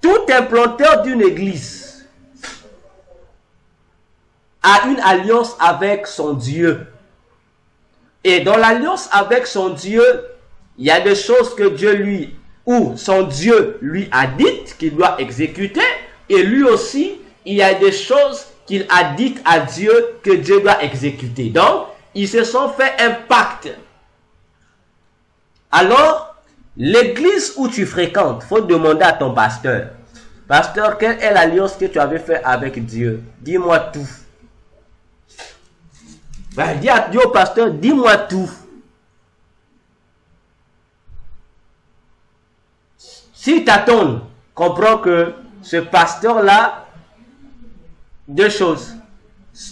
tout implanteur d'une église a une alliance avec son Dieu. Et dans l'alliance avec son Dieu, il y a des choses que Dieu lui, ou son Dieu lui a dites qu'il doit exécuter. Et lui aussi, il y a des choses qu'il a dites à Dieu que Dieu doit exécuter. Donc, ils se sont fait un pacte. Alors, l'église où tu fréquentes, il faut demander à ton pasteur. Pasteur, quelle est l'alliance que tu avais fait avec Dieu? Dis-moi tout. Ben, dis à Dieu, pasteur, dis-moi tout. Si t'attends, comprends que ce pasteur-là, deux choses.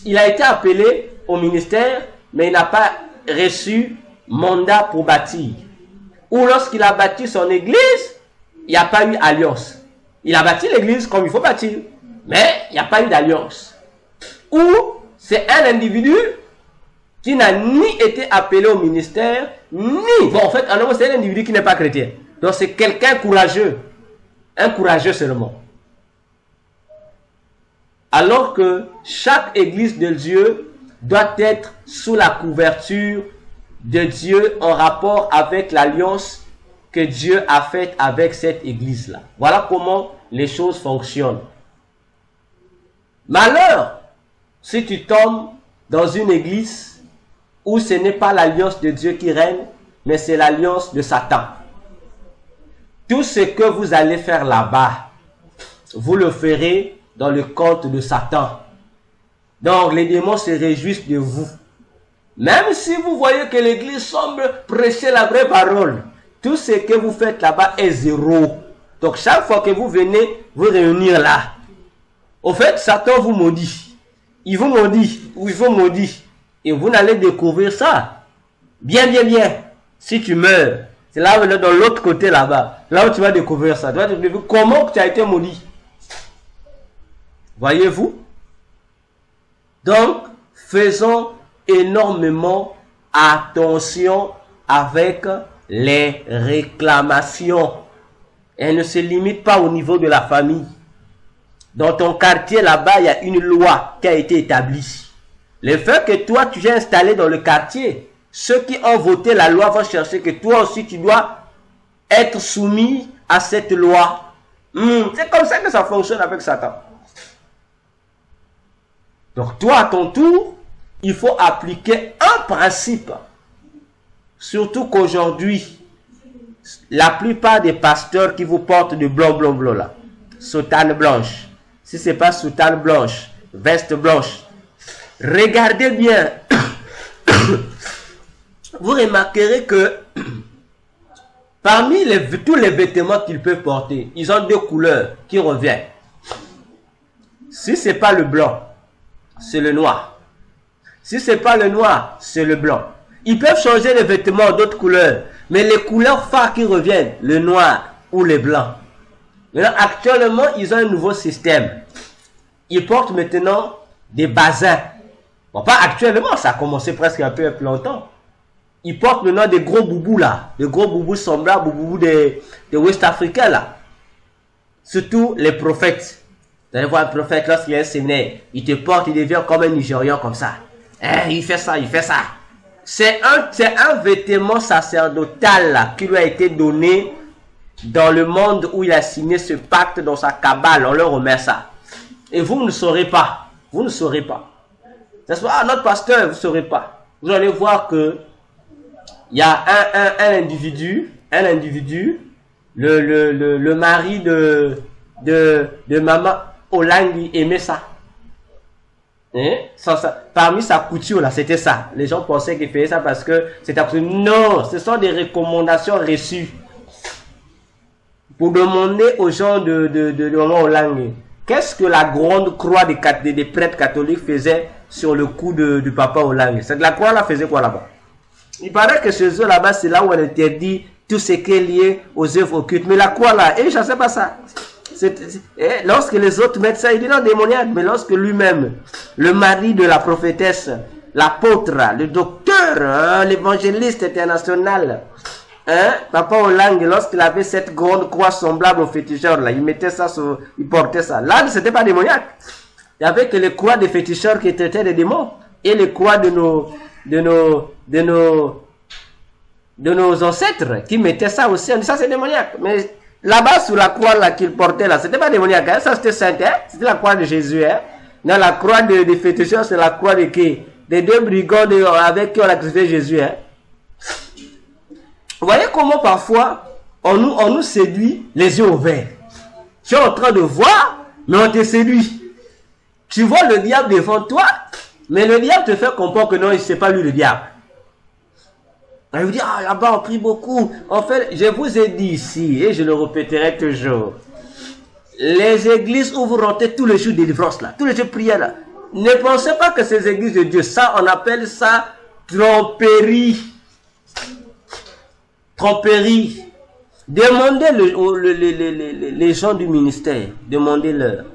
Il a été appelé au ministère, mais il n'a pas reçu mandat pour bâtir. Ou lorsqu'il a bâti son église, il n'y a pas eu alliance. Il a bâti l'église comme il faut bâtir, mais il n'y a pas eu d'alliance. Ou c'est un individu qui n'a ni été appelé au ministère, ni... Bon, en fait, en c'est un individu qui n'est pas chrétien. Donc c'est quelqu'un courageux. Un courageux seulement. Alors que chaque église de Dieu doit être sous la couverture de Dieu en rapport avec l'alliance que Dieu a faite avec cette église-là. Voilà comment les choses fonctionnent. Malheur si tu tombes dans une église où ce n'est pas l'alliance de Dieu qui règne, mais c'est l'alliance de Satan. Tout ce que vous allez faire là-bas, vous le ferez dans le compte de Satan. Donc les démons se réjouissent de vous. Même si vous voyez que l'église semble prêcher la vraie parole, tout ce que vous faites là-bas est zéro. Donc chaque fois que vous venez vous réunir là, au fait, Satan vous maudit. Il vous maudit, ou il vous maudit. Et vous n'allez découvrir ça. Bien. Si tu meurs, c'est là dans l'autre côté là-bas. Là où tu vas découvrir ça. Tu vas découvrir comment tu as été maudit. Voyez-vous? Donc, faisons énormément attention avec les réclamations. Elles ne se limitent pas au niveau de la famille. Dans ton quartier là-bas, il y a une loi qui a été établie. Le fait que toi, tu es installé dans le quartier, ceux qui ont voté la loi vont chercher que toi aussi tu dois être soumis à cette loi. C'est comme ça que ça fonctionne avec Satan. Donc toi, à ton tour, il faut appliquer un principe. Surtout qu'aujourd'hui, la plupart des pasteurs qui vous portent du blanc, blanc, blanc là, soutane blanche, si ce n'est pas soutane blanche, veste blanche, regardez bien, vous remarquerez que parmi tous les vêtements qu'ils peuvent porter, ils ont deux couleurs qui reviennent. Si ce n'est pas le blanc, c'est le noir. Si ce n'est pas le noir, c'est le blanc. Ils peuvent changer les vêtements d'autres couleurs, mais les couleurs phares qui reviennent, le noir ou le blanc. Maintenant, actuellement, ils ont un nouveau système. Ils portent maintenant des bazins. Bon, pas actuellement, ça a commencé presque un peu plus longtemps. Ils portent maintenant des gros boubous là, des gros boubous semblables aux boubous des West Africains là. Surtout les prophètes. Vous allez voir un prophète lorsqu'il est un séminaire, il te porte, il devient comme un Nigérian comme ça. Il fait ça, il fait ça. C'est un vêtement sacerdotal là, qui lui a été donné dans le monde où il a signé ce pacte dans sa cabale. On leur remet ça. Et vous ne saurez pas. Vous ne saurez pas. Ah, notre pasteur, vous ne saurez pas. Vous allez voir que il y a un individu, le mari de maman Olangi aimait ça. Parmi sa couture là, c'était ça. Les gens pensaient qu'il faisait ça parce que c'était absolument... Non, ce sont des recommandations reçues. Pour demander aux gens de maman Olangi, qu'est-ce que la grande croix des prêtres catholiques faisait sur le cou du papa Olangi? Cette la croix là faisait quoi là-bas? Il paraît que chez eux là-bas, c'est là où on interdit tout ce qui est lié aux œuvres occultes. Mais la croix là, je ne sais pas ça. Lorsque les autres mettent ça, il dit non, démoniaque. Mais lorsque lui-même, le mari de la prophétesse, l'apôtre, le docteur, l'évangéliste international, Papa Olangi, lorsqu'il avait cette grande croix semblable au féticheur, là, il mettait ça sur, il portait ça. Là, c'était pas démoniaque. Il y avait que les croix des féticheurs qui traitaient des démons et les croix de nos ancêtres qui mettaient ça aussi. On dit ça c'est démoniaque. Mais là-bas sous la croix là qu'il portait là, c'était pas démoniaque. Hein? Ça c'était saint. Hein? C'était la croix de Jésus. Hein? Dans la croix des féticheurs, c'est la croix de qui? Des deux brigands avec qui on a crucifié Jésus. Hein? Vous voyez comment parfois on nous séduit les yeux ouverts. Tu es en train de voir, mais on te séduit. Tu vois le diable devant toi, mais le diable te fait comprendre que non, c'est pas lui le diable. Il vous dit, ah là-bas on prie beaucoup. En fait, je vous ai dit ici, et je le répéterai toujours, les églises où vous rentrez tous les jours de délivrance là, tous les jours de prière là, ne pensez pas que ces églises de Dieu, ça on appelle ça tromperie. Tromperie. Demandez les gens du ministère, demandez-leur.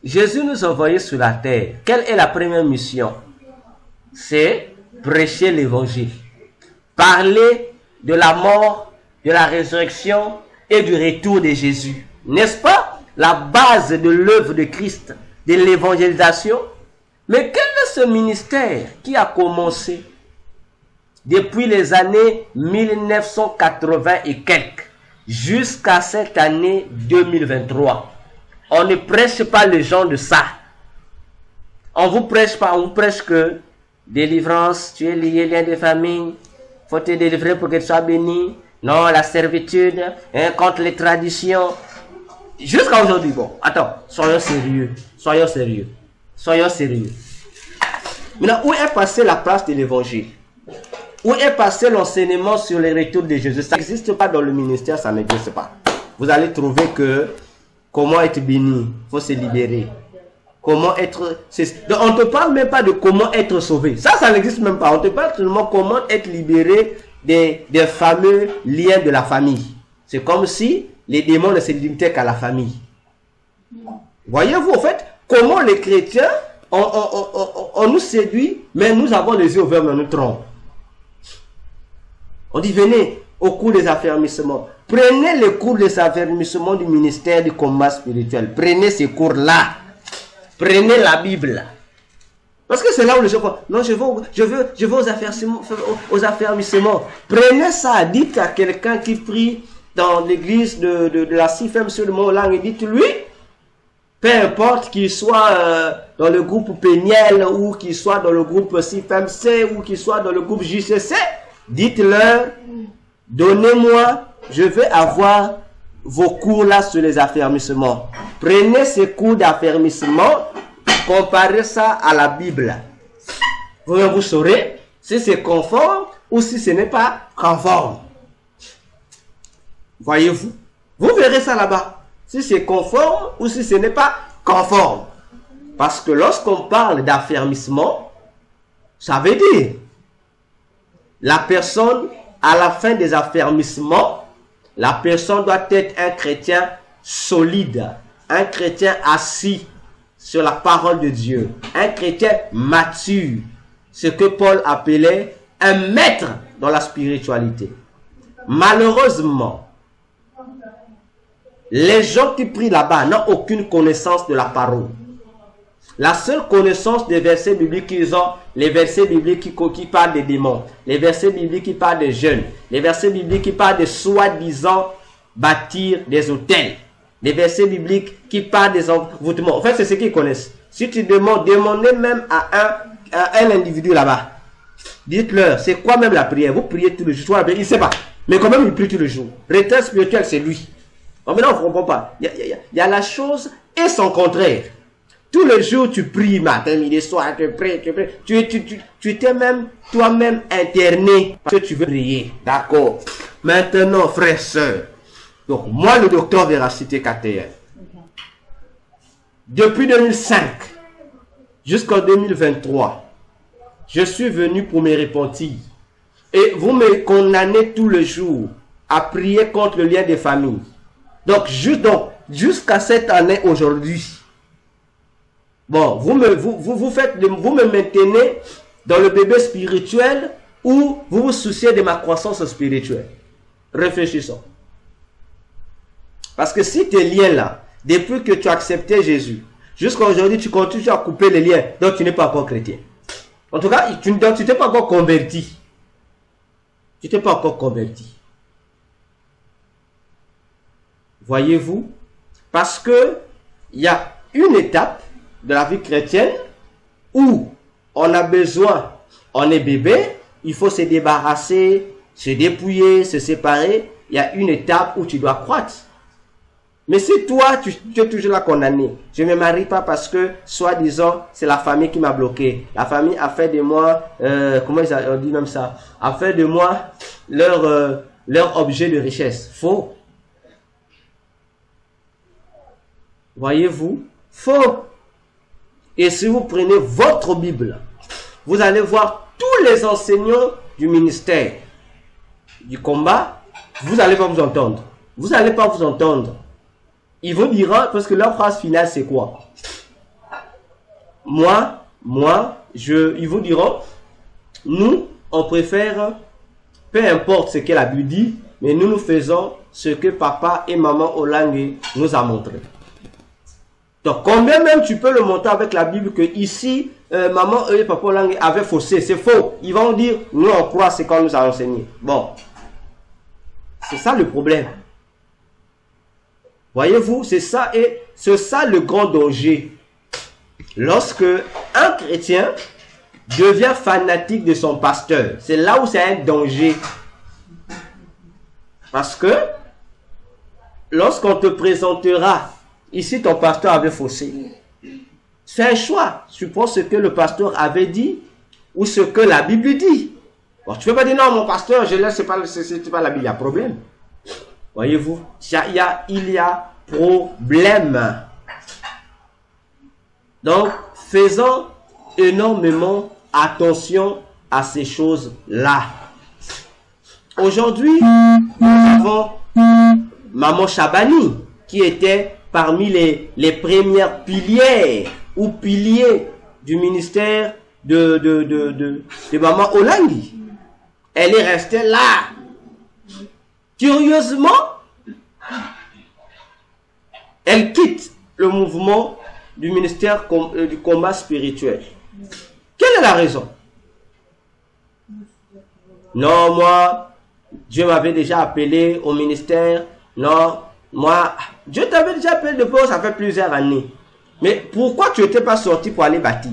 Jésus nous a envoyés sur la terre. Quelle est la première mission? C'est prêcher l'évangile. Parler de la mort, de la résurrection et du retour de Jésus. N'est-ce pas la base de l'œuvre de Christ, de l'évangélisation? Mais quel est ce ministère qui a commencé depuis les années 1980 et quelques jusqu'à cette année 2023? On ne prêche pas les gens de ça. On vous prêche pas, on vous prêche que délivrance, tu es lié, lien de famille, faut te délivrer pour que tu sois béni. Non, la servitude, contre les traditions. Jusqu'à aujourd'hui, bon, attends, soyons sérieux, soyons sérieux, soyons sérieux. Maintenant, où est passée la place de l'évangile? Où est passé l'enseignement sur les retours de Jésus? Ça n'existe pas dans le ministère, ça n'existe pas. Vous allez trouver que comment être béni, il faut se libérer. Comment être... Donc on ne te parle même pas de comment être sauvé. Ça n'existe même pas. On te parle seulement comment être libéré des fameux liens de la famille. C'est comme si les démons ne se limitaient qu'à la famille. Voyez-vous, en fait, comment les chrétiens, on nous séduit, mais nous avons les yeux ouverts, mais on nous trompe. On dit, venez au cours des affermissements. Prenez les cours des affermissements du ministère du combat spirituel. Prenez ces cours-là. Prenez la Bible. Parce que c'est là où les gens font, non, je veux aux affermissements. Prenez ça, dites à quelqu'un qui prie dans l'église de la CFM sur le Mont Lang et dites-lui, peu importe qu'il soit dans le groupe Péniel ou qu'il soit dans le groupe CFMC ou qu'il soit dans le groupe JCC, dites-leur, donnez-moi, je veux avoir vos cours là sur les affermissements. Prenez ces cours d'affermissement, comparez ça à la Bible. Vous saurez si c'est conforme ou si ce n'est pas conforme. Voyez-vous? Vous verrez ça là-bas. Si c'est conforme ou si ce n'est pas conforme. Parce que lorsqu'on parle d'affermissement, ça veut dire la personne, à la fin des affermissements, la personne doit être un chrétien solide, un chrétien assis sur la parole de Dieu, un chrétien mature, ce que Paul appelait un maître dans la spiritualité. Malheureusement, les gens qui prient là-bas n'ont aucune connaissance de la parole. La seule connaissance des versets bibliques qu'ils ont, les versets bibliques qui parlent des démons, les versets bibliques qui parlent des jeunes, les versets bibliques qui parlent de soi-disant bâtir des hôtels, les versets bibliques qui parlent des envoûtements. En fait, c'est ce qu'ils connaissent. Si tu demandez même à un individu là-bas, dites-leur, c'est quoi même la prière? Vous priez tous les jours, il ne sait pas, mais quand même il prie tous les jours. Retraite spirituel, c'est lui. Donc maintenant, on ne comprend pas. Il y a la chose et son contraire. Tous les jours, tu pries matin, midi, soir, tu pries. Tu t'es même toi-même interné parce que tu veux prier. D'accord. Maintenant, frères, sœurs. Donc, moi, le docteur Véracité KTN. Depuis 2005 jusqu'en 2023, je suis venu pour me repentir. Et vous me condamnez tous les jours à prier contre le lien des familles. Donc, jusqu'à cette année aujourd'hui, bon, vous me maintenez dans le bébé spirituel ou vous vous souciez de ma croissance spirituelle. Réfléchissons. Parce que si tes liens là, depuis que tu as accepté Jésus, jusqu'à aujourd'hui, tu continues à couper les liens, donc tu n'es pas encore chrétien. En tout cas, tu t'es pas encore converti. Tu t'es pas encore converti. Voyez-vous? Parce que il y a une étape de la vie chrétienne où on a besoin, on est bébé, il faut se débarrasser, se dépouiller, se séparer. Il y a une étape où tu dois croître. Mais si toi, tu es toujours là condamné, je ne me marie pas parce que, soi-disant, c'est la famille qui m'a bloqué. La famille a fait de moi, comment on dit même ça, a fait de moi leur objet de richesse. Faux. Voyez-vous? Faux. Et si vous prenez votre Bible, vous allez voir tous les enseignants du ministère du combat, vous n'allez pas vous entendre. Vous n'allez pas vous entendre. Ils vous diront, parce que leur phrase finale, c'est quoi? Ils vous diront, nous, on préfère, peu importe ce que la Bible dit, mais nous faisons ce que papa et maman Olangue nous a montré. Donc, combien même tu peux le montrer avec la Bible que ici, maman et papa Olangue avaient faussé. C'est faux. Ils vont dire, nous on croit ce qu'on nous a enseigné. Bon. C'est ça le problème. Voyez-vous, c'est ça et c'est ça le grand danger. Lorsque un chrétien devient fanatique de son pasteur, c'est là où c'est un danger. Parce que lorsqu'on te présentera, ici ton pasteur avait faussé. C'est un choix. Tu prends ce que le pasteur avait dit ou ce que la Bible dit. Bon, tu ne peux pas dire non, mon pasteur, je laisse, c'est pas la Bible, il y a problème. Voyez-vous, il y a problème. Donc, faisons énormément attention à ces choses-là. Aujourd'hui, nous avons Maman Chabani, qui était parmi les premières piliers ou piliers du ministère de Maman Olangue. Elle est restée là. Curieusement, elle quitte le mouvement du ministère du combat spirituel. Quelle est la raison? Non, moi, Dieu m'avait déjà appelé au ministère. Non, moi, Dieu t'avait déjà appelé depuis, ça fait plusieurs années. Mais pourquoi tu n'étais pas sorti pour aller bâtir?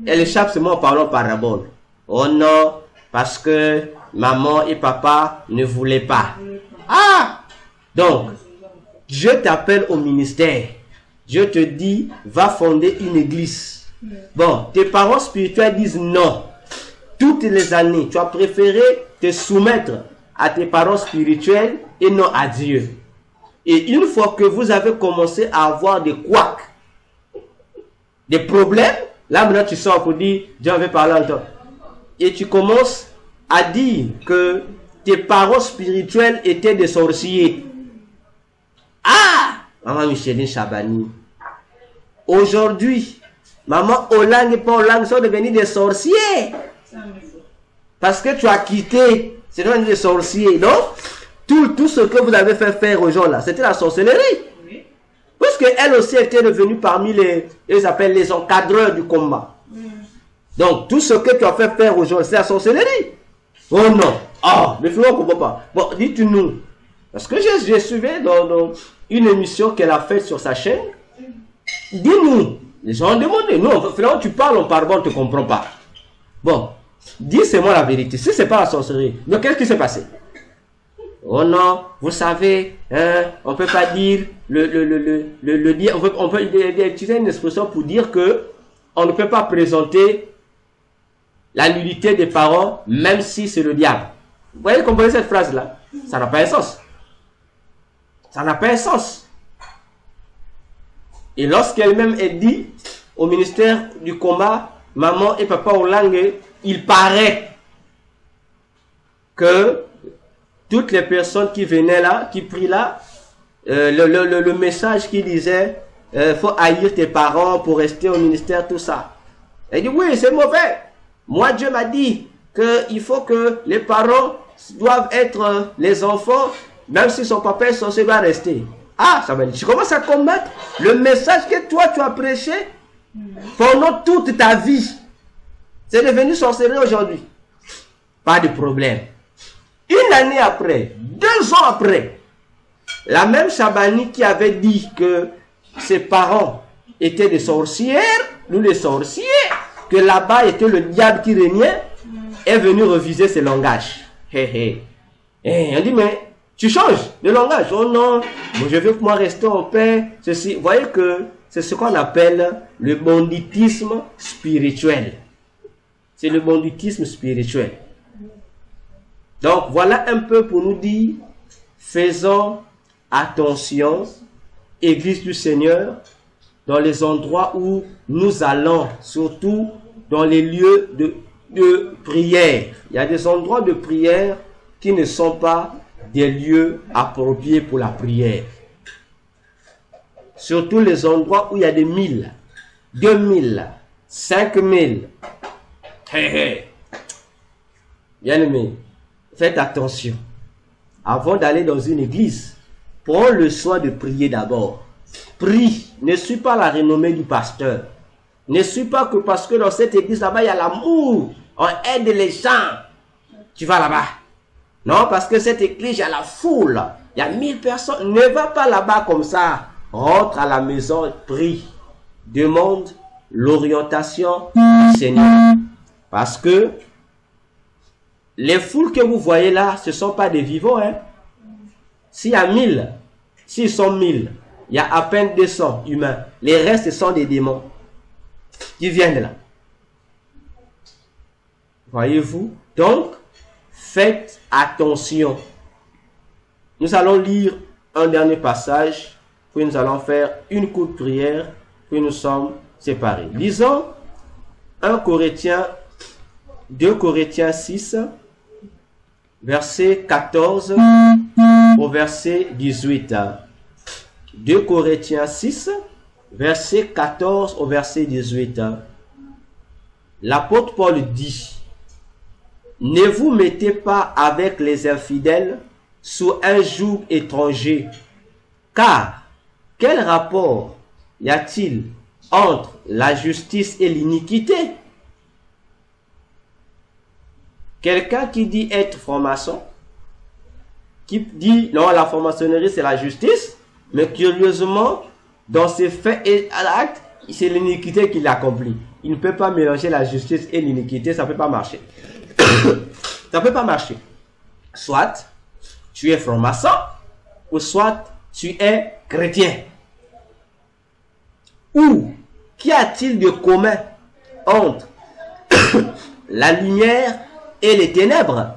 Elle échappe seulement en parlant parabole. Oh non, parce que maman et papa ne voulaient pas. Ah! Donc, Dieu t'appelle au ministère. Dieu te dit, va fonder une église. Bon, tes parents spirituels disent non. Toutes les années, tu as préféré te soumettre à tes parents spirituels et non à Dieu. Et une fois que vous avez commencé à avoir des couacs, des problèmes, là maintenant tu sors pour dire, Dieu avait parlé en toi. Et tu commences à dire que tes parents spirituels étaient des sorciers. Ah! Maman Micheline Chabani. Aujourd'hui, maman Olang et pas Olang sont devenus des sorciers. Parce que tu as quitté, c'est devenu des sorciers. Donc, tout ce que vous avez fait faire aux gens là, c'était la sorcellerie. Oui. Parce qu'elle aussi était devenue parmi ils appellent les encadreurs du combat. Donc, tout ce que tu as fait faire aux gens, c'est la sorcellerie. Oh non. Ah, mais finalement, on ne comprend pas. Bon, dites-nous. Parce que j'ai suivi dans une émission qu'elle a faite sur sa chaîne. Dis-nous. Les gens ont demandé. Nous, finalement, tu parles, on parle, on ne te comprend pas. Bon. Dis-moi la vérité. Si ce n'est pas la sorcellerie, donc qu'est-ce qui s'est passé? Oh non, vous savez, on ne peut pas dire on peut utiliser une expression pour dire que on ne peut pas présenter la nudité des parents, même si c'est le diable. Vous voyez, comprenez cette phrase-là? Ça n'a pas un sens. Ça n'a pas un sens. Et lorsqu'elle-même est dit au ministère du combat, maman et papa Olang, il paraît que toutes les personnes qui venaient là, qui prient là, le message qui disait faut haïr tes parents pour rester au ministère, tout ça. Elle dit oui, c'est mauvais. Moi, Dieu m'a dit qu'il faut que les parents doivent être les enfants, même si son papa est censé doit rester. Ah, ça veut dire, tu commences à combattre le message que toi tu as prêché pendant toute ta vie. C'est devenu sorcellerie aujourd'hui. Pas de problème. Une année après, 2 ans après, la même Chabani qui avait dit que ses parents étaient des sorcières, nous les sorciers, que là-bas était le diable qui régnait, est venu reviser ses langages. Et on dit, mais tu changes de langage. Oh non, je veux que moi rester en paix. Ceci. Vous voyez que c'est ce qu'on appelle le banditisme spirituel. C'est le banditisme spirituel. Donc, voilà un peu pour nous dire, faisons attention, Église du Seigneur, dans les endroits où nous allons, surtout dans les lieux de prière. Il y a des endroits de prière qui ne sont pas des lieux appropriés pour la prière. Surtout les endroits où il y a des 1000, 2000, 5000. Bien aimé, faites attention. Avant d'aller dans une église, prends le soin de prier d'abord. Prie. Ne suis pas la renommée du pasteur. Ne suis pas que parce que dans cette église là-bas, il y a l'amour. On aide les gens. Tu vas là-bas. Non, parce que cette église, il y a la foule. Il y a 1000 personnes. Ne va pas là-bas comme ça. Rentre à la maison, prie. Demande l'orientation du Seigneur. Parce que les foules que vous voyez là, ce ne sont pas des vivants. Hein? S'il y a 1000, s'ils sont 1000, il y a à peine 200 humains. Les restes sont des démons qui viennent là. Voyez-vous? Donc, faites attention. Nous allons lire un dernier passage, puis nous allons faire une courte prière, puis nous sommes séparés. Lisons 2 Corinthiens 6, verset 14 au verset 18. 2 Corinthiens 6, verset 14 au verset 18. L'apôtre Paul dit: ne vous mettez pas avec les infidèles sous un joug étranger, car quel rapport y a-t-il entre la justice et l'iniquité. Quelqu'un qui dit être franc-maçon, qui dit non, la franc-maçonnerie c'est la justice, mais curieusement, dans ses faits et actes, c'est l'iniquité qu'il accomplit. Il ne peut pas mélanger la justice et l'iniquité, ça ne peut pas marcher. Ça ne peut pas marcher. Soit tu es franc-maçon, ou soit tu es chrétien. Ou qu'y a-t-il de commun entre la lumière et les ténèbres?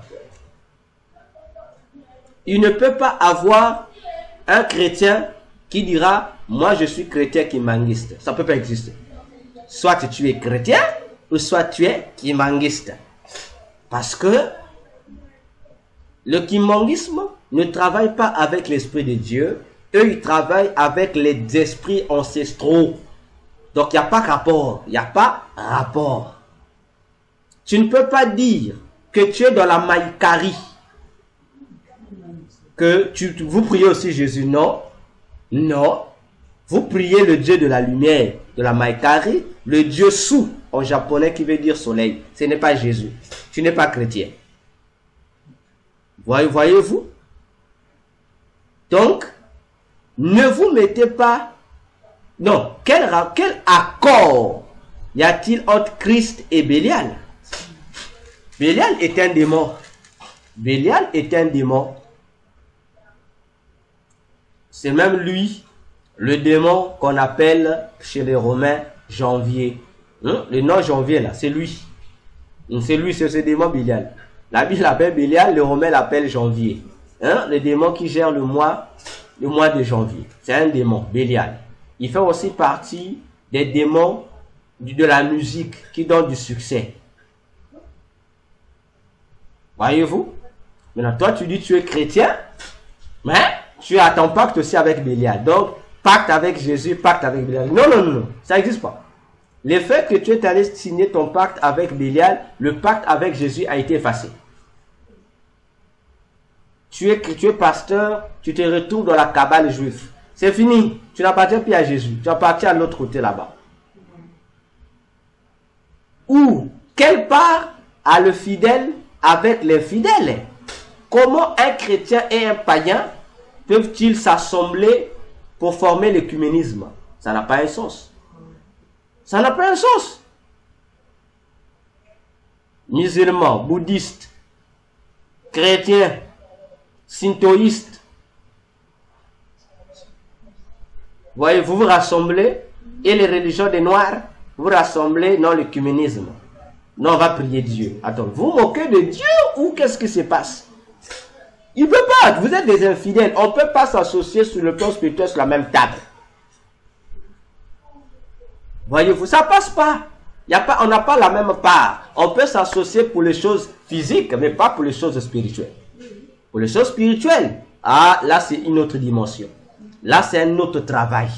Il ne peut pas avoir un chrétien qui dira « Moi, je suis chrétien kimangiste ». Ça ne peut pas exister. Soit tu es chrétien, ou soit tu es kimangiste. Parce que le kimangisme ne travaille pas avec l'Esprit de Dieu. Eux, ils travaillent avec les esprits ancestraux. Donc, il n'y a pas rapport. Il n'y a pas rapport. Tu ne peux pas dire que tu es dans la Maïkari. Que vous priez aussi Jésus. Non. Non. Vous priez le Dieu de la lumière, de la Maïkari, le Dieu Su, en japonais qui veut dire soleil. Ce n'est pas Jésus. Tu n'es pas chrétien. Voyez-vous? Donc, ne vous mettez pas... Non, quel accord y a-t-il entre Christ et Bélial? Bélial est un démon. Bélial est un démon. C'est même lui, le démon qu'on appelle chez les Romains Janvier. Le nom Janvier là, c'est lui. C'est lui, c'est ce démon Bélial. La Bible l'appelle Bélial, le Romain l'appelle Janvier. Le démon qui gère le mois de janvier. C'est un démon, Bélial. Il fait aussi partie des démons de la musique qui donnent du succès. Voyez-vous? Maintenant, toi, tu dis que tu es chrétien, mais tu as ton pacte aussi avec Bélial. Donc, pacte avec Jésus, pacte avec Bélial. Non, non, non, non. Ça n'existe pas. Le fait que tu es allé signer ton pacte avec Bélial, le pacte avec Jésus a été effacé. Tu es pasteur, tu te retrouves dans la cabale juive. C'est fini. Tu n'appartiens plus à Jésus. Tu appartiens à l'autre côté là-bas. Ou, quelle part a le fidèle avec les fidèles? Comment un chrétien et un païen peuvent-ils s'assembler pour former l'écuménisme? Ça n'a pas un sens. Ça n'a pas un sens. Musulmans, bouddhistes, chrétiens, shintoïstes. Voyez, vous vous rassemblez, et les religions des Noirs, vous rassemblez dans l'écuménisme. Non, on va prier Dieu. Attends, vous moquez de Dieu ou qu'est-ce qui se passe? Il ne peut pas, vous êtes des infidèles. On ne peut pas s'associer sur le plan spirituel sur la même table. Voyez-vous, ça passe pas. On n'a pas la même part. On peut s'associer pour les choses physiques, mais pas pour les choses spirituelles. Pour les choses spirituelles, là c'est une autre dimension. Là c'est un autre travail.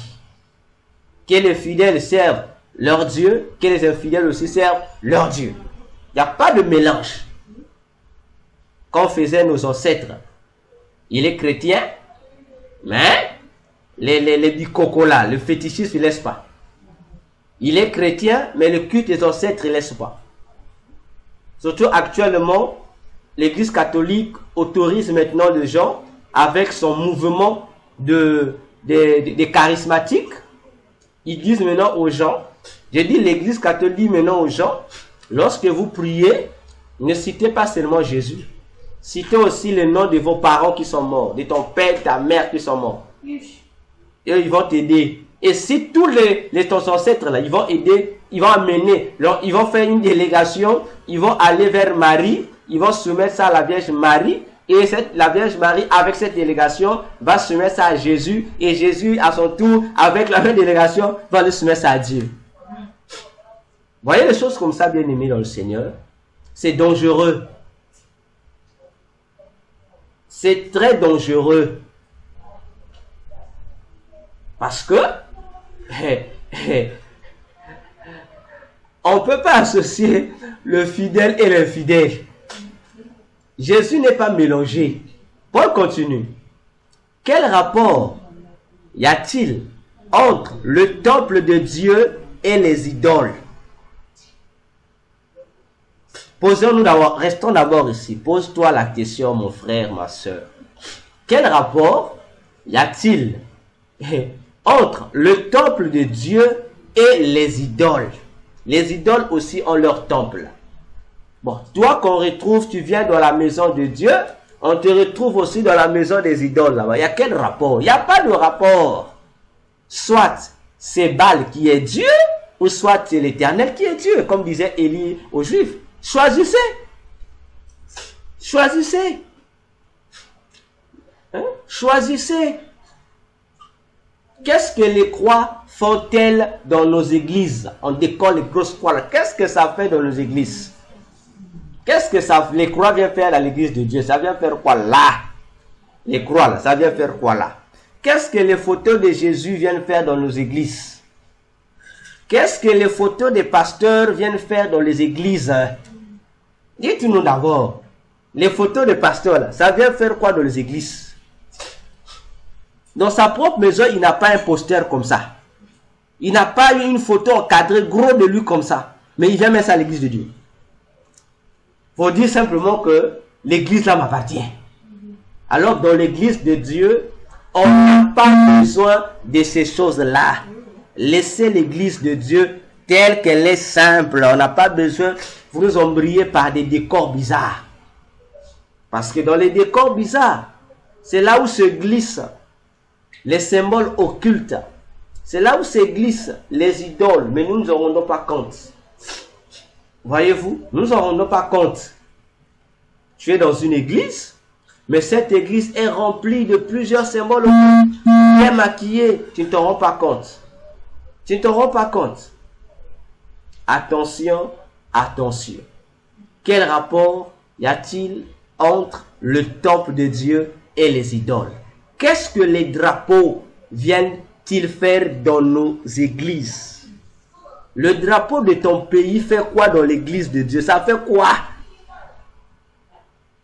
Que les fidèles servent leur Dieu, que les infidèles aussi servent leur Dieu. Il n'y a pas de mélange. Qu'en faisaient nos ancêtres. Il est chrétien, mais les bicocos là, le fétichisme, il ne laisse pas. Il est chrétien, mais le culte des ancêtres, il ne laisse pas. Surtout actuellement, l'Église catholique autorise maintenant les gens, avec son mouvement des charismatiques, ils disent maintenant aux gens, j'ai dit l'Église catholique dit maintenant aux gens, lorsque vous priez, ne citez pas seulement Jésus. Citez aussi le nom de vos parents qui sont morts, de ton père, ta mère qui sont morts. Et ils vont t'aider. Et si tous ton ancêtres là, ils vont aider, ils vont amener, ils vont faire une délégation, ils vont aller vers Marie, ils vont soumettre ça à la Vierge Marie, et la Vierge Marie avec cette délégation va soumettre ça à Jésus, et Jésus à son tour avec la même délégation va le soumettre ça à Dieu. Voyez les choses comme ça, bien aimés dans le Seigneur, c'est dangereux. C'est très dangereux. Parce que on ne peut pas associer le fidèle et l'infidèle. Jésus n'est pas mélangé. Paul continue. Quel rapport y a-t-il entre le temple de Dieu et les idoles. Posons-nous d'abord, restons d'abord ici. Pose-toi la question, mon frère, ma soeur. Quel rapport y a-t-il entre le temple de Dieu et les idoles? Les idoles aussi ont leur temple. Bon, toi qu'on retrouve, tu viens dans la maison de Dieu, on te retrouve aussi dans la maison des idoles là-bas. Il y a quel rapport? Il n'y a pas de rapport. Soit c'est Baal qui est Dieu, ou soit c'est l'Éternel qui est Dieu, comme disait Élie aux Juifs. Choisissez. Choisissez. Hein? Choisissez. Qu'est-ce que les croix font-elles dans nos églises? On décolle les grosses croix. Qu'est-ce que ça fait dans nos églises? Qu'est-ce que ça, les croix viennent faire à l'église de Dieu? Ça vient faire quoi là? Les croix là, ça vient faire quoi là? Qu'est-ce que les photos de Jésus viennent faire dans nos églises? Qu'est-ce que les photos des pasteurs viennent faire dans les églises? Dites-nous d'abord. Les photos des pasteurs là, ça vient faire quoi dans les églises? Dans sa propre maison, il n'a pas un poster comme ça. Il n'a pas eu une photo encadrée gros de lui comme ça. Mais il vient mettre ça à l'église de Dieu. Faut dire simplement que l'église là m'appartient. Alors dans l'église de Dieu, on n'a pas besoin de ces choses-là. Laissez l'église de Dieu telle qu'elle est simple. On n'a pas besoin de vous embrayer par des décors bizarres. Parce que dans les décors bizarres, c'est là où se glissent les symboles occultes. C'est là où se glissent les idoles. Mais nous ne nous en rendons pas compte. Voyez-vous, nous ne nous en rendons pas compte. Tu es dans une église, mais cette église est remplie de plusieurs symboles occultes. Bien maquillés, tu ne t'en rends pas compte. Tu ne te rends pas compte. Attention, attention. Quel rapport y a-t-il entre le temple de Dieu et les idoles? Qu'est-ce que les drapeaux viennent-ils faire dans nos églises? Le drapeau de ton pays fait quoi dans l'église de Dieu? Ça fait quoi?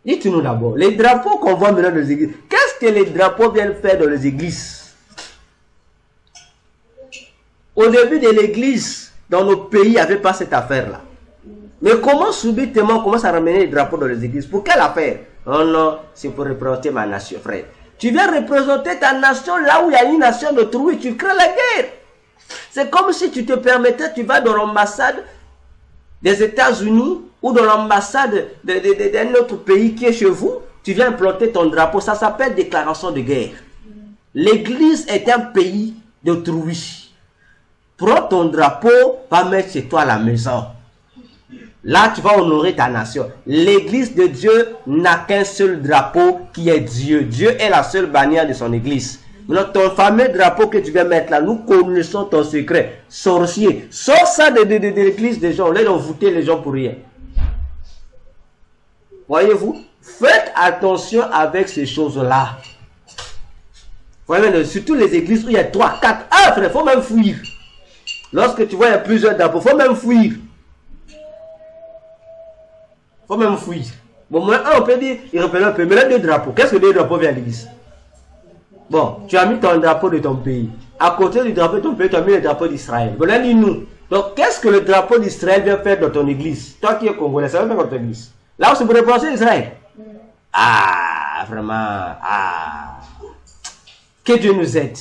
Dites-nous d'abord. Les drapeaux qu'on voit maintenant dans les églises, qu'est-ce que les drapeaux viennent faire dans les églises? Au début de l'église, dans nos pays, il n'y avait pas cette affaire-là. Mais comment subitement on commence à ramener les drapeaux dans les églises? Pour quelle affaire? Oh non, c'est pour représenter ma nation, frère. Tu viens représenter ta nation là où il y a une nation d'autrui, tu crées la guerre. C'est comme si tu te permettais, tu vas dans l'ambassade des États-Unis ou dans l'ambassade d'un autre pays qui est chez vous, tu viens planter ton drapeau. Ça s'appelle déclaration de guerre. L'église est un pays d'autrui. Prends ton drapeau, va mettre chez toi à la maison. Là, tu vas honorer ta nation. L'église de Dieu n'a qu'un seul drapeau qui est Dieu. Dieu est la seule bannière de son église. Maintenant, ton fameux drapeau que tu viens mettre là, nous connaissons ton secret. Sorcier, sors ça de l'église des gens. On les envoûter les gens pour rien. Voyez-vous? Faites attention avec ces choses-là. Voyez, surtout les églises où il y a 3, 4. Ah, frère, il faut même fuir. Lorsque tu vois, il y a plusieurs drapeaux, il faut même fuir. Il faut même fuir. Bon, moi, on peut dire, il représente un peu. Mais là, 2 drapeaux. Qu'est-ce que 2 drapeaux viennent à l'église? Bon, tu as mis ton drapeau de ton pays. À côté du drapeau de ton pays, tu as mis le drapeau d'Israël. Bon, là, dis-nous. Donc, qu'est-ce que le drapeau d'Israël vient faire dans ton église? Toi qui es congolais, ça va faire dans ton église. Là où c'est pour représenter Israël. Ah, vraiment. Ah. Que Dieu nous aide.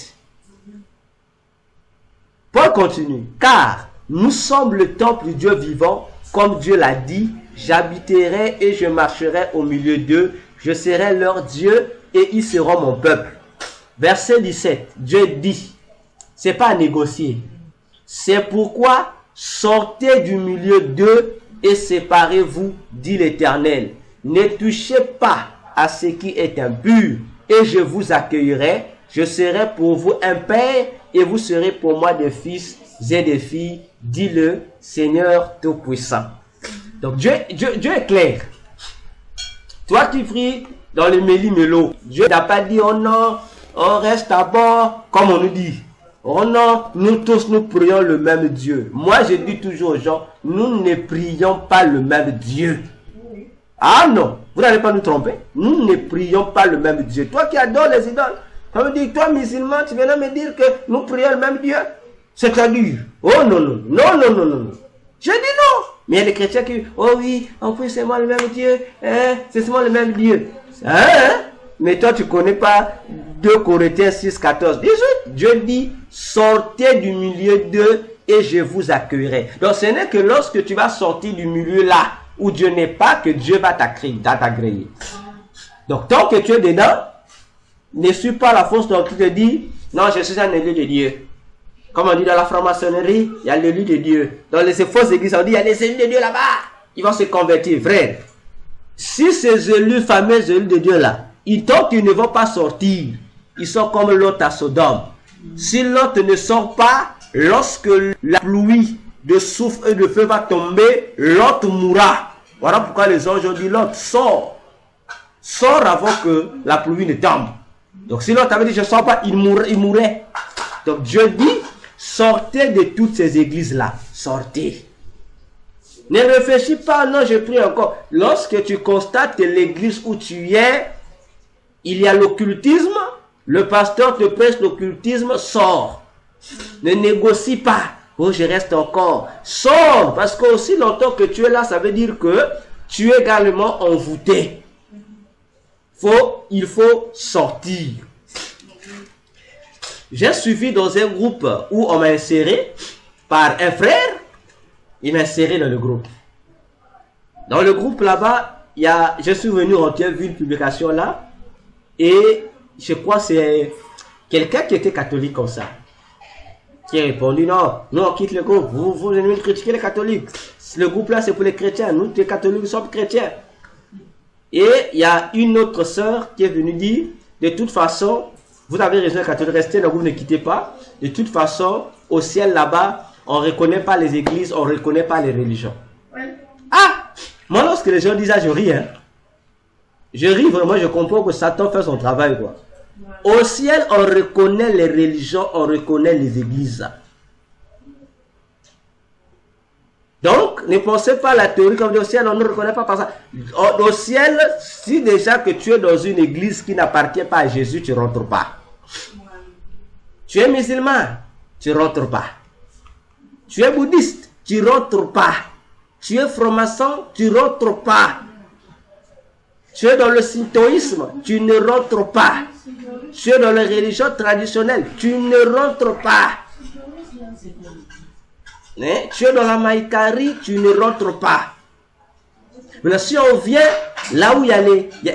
Paul continue. Car nous sommes le temple du Dieu vivant, comme Dieu l'a dit. J'habiterai et je marcherai au milieu d'eux. Je serai leur Dieu et ils seront mon peuple. Verset 17. Dieu dit. C'est pas à négocier. C'est pourquoi sortez du milieu d'eux et séparez-vous, dit l'Éternel. Ne touchez pas à ce qui est impur et je vous accueillerai. Je serai pour vous un père et vous serez pour moi des fils et des filles, dit le Seigneur Tout-Puissant. Donc Dieu est clair. Toi qui pries dans le méli-mélo, Dieu n'a pas dit, oh non, on reste à bord, comme on nous dit. Oh non, nous tous nous prions le même Dieu. Moi je dis toujours aux gens, nous ne prions pas le même Dieu. Ah non, vous n'allez pas nous tromper. Nous ne prions pas le même Dieu. Toi qui adores les idoles, ça veut dire, toi musulman, tu viens me dire que nous prions le même Dieu. C'est-à-dire, oh non, non, non, non, non, non. Je dis non. Mais il y a des chrétiens qui, oh oui, en plus c'est moi le même Dieu, hein, c'est moi le même Dieu. Hein? Mais toi tu connais pas 2 Corinthiens 6, 14, 18. Dieu dit, sortez du milieu d'eux et je vous accueillerai. Donc ce n'est que lorsque tu vas sortir du milieu là, où Dieu n'est pas, que Dieu va t'agréer. Donc tant que tu es dedans, ne suis pas la fausse doctrine qui te dit, non, je suis un élu de Dieu. Comme on dit dans la franc-maçonnerie, il y a l'élu de Dieu. Dans les fausses églises, on dit, il y a des élus de Dieu là-bas. Ils vont se convertir, frère. Si ces élus, fameux élus de Dieu là, tant qu'ils ne vont pas sortir, ils sont comme Lot à Sodome. Si Lot ne sort pas, lorsque la pluie de souffle et de feu va tomber, Lot mourra. Voilà pourquoi les anges ont dit, Lot, sors. Sors avant que la pluie ne tombe. Donc si Lot avait dit, je ne sors pas, il mourrait. Donc Dieu dit, sortez de toutes ces églises-là. Sortez. Ne réfléchis pas, non, je prie encore. Lorsque tu constates que l'église où tu es, il y a l'occultisme, le pasteur te prêche l'occultisme, sors. Ne négocie pas. Oh, je reste encore. Sors, parce qu'aussi longtemps que tu es là, ça veut dire que tu es également envoûté. Il faut sortir. J'ai suivi dans un groupe où on m'a inséré par un frère. Il m'a inséré dans le groupe. Dans le groupe là-bas, je suis venu, on a vu une publication là. Et je crois que c'est quelqu'un qui était catholique comme ça. Qui a répondu, non, nous on quitte le groupe. Vous venez critiquer les catholiques. Le groupe là c'est pour les chrétiens. Nous les catholiques nous sommes chrétiens. Et il y a une autre sœur qui est venue dire, de toute façon, vous avez raison les catholiques, restez là, vous ne quittez pas. De toute façon, au ciel là-bas, on ne reconnaît pas les églises, on ne reconnaît pas les religions. Ouais. Ah! Moi lorsque les gens disent ça, je ris. Hein. Je ris vraiment, je comprends que Satan fait son travail. Quoi. Ouais. Au ciel, on reconnaît les religions, on reconnaît les églises. Donc, ne pensez pas à la théorie comme au ciel, on ne reconnaît pas par ça. Au ciel, si déjà que tu es dans une église qui n'appartient pas à Jésus, tu ne rentres pas. Tu es musulman, tu ne rentres pas. Tu es bouddhiste, tu ne rentres pas. Tu es franc-maçon, tu ne rentres pas. Tu es dans le shintoïsme, tu ne rentres pas. Tu es dans les religions traditionnelles, tu ne rentres pas. Tu es dans la maïkari, tu ne rentres pas. Maintenant, si on vient là où il y a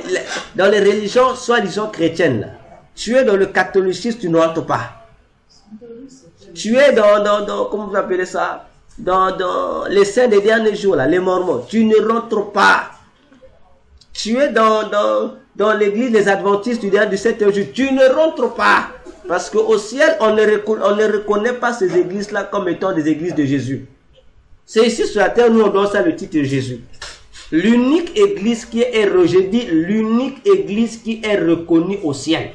dans les religions soi-disant chrétiennes, là, tu es dans le catholicisme, tu ne rentres pas. Tu es dans comment vous appelez ça, dans les saints des derniers jours, là, les mormons, tu ne rentres pas. Tu es dans l'église des adventistes du 7e jour, tu ne rentres pas. Parce qu'au ciel, on ne reconnaît pas ces églises-là comme étant des églises de Jésus. C'est ici sur la terre, nous on donne ça le titre de Jésus. L'unique église qui est, je dis, l'unique église qui est reconnue au ciel.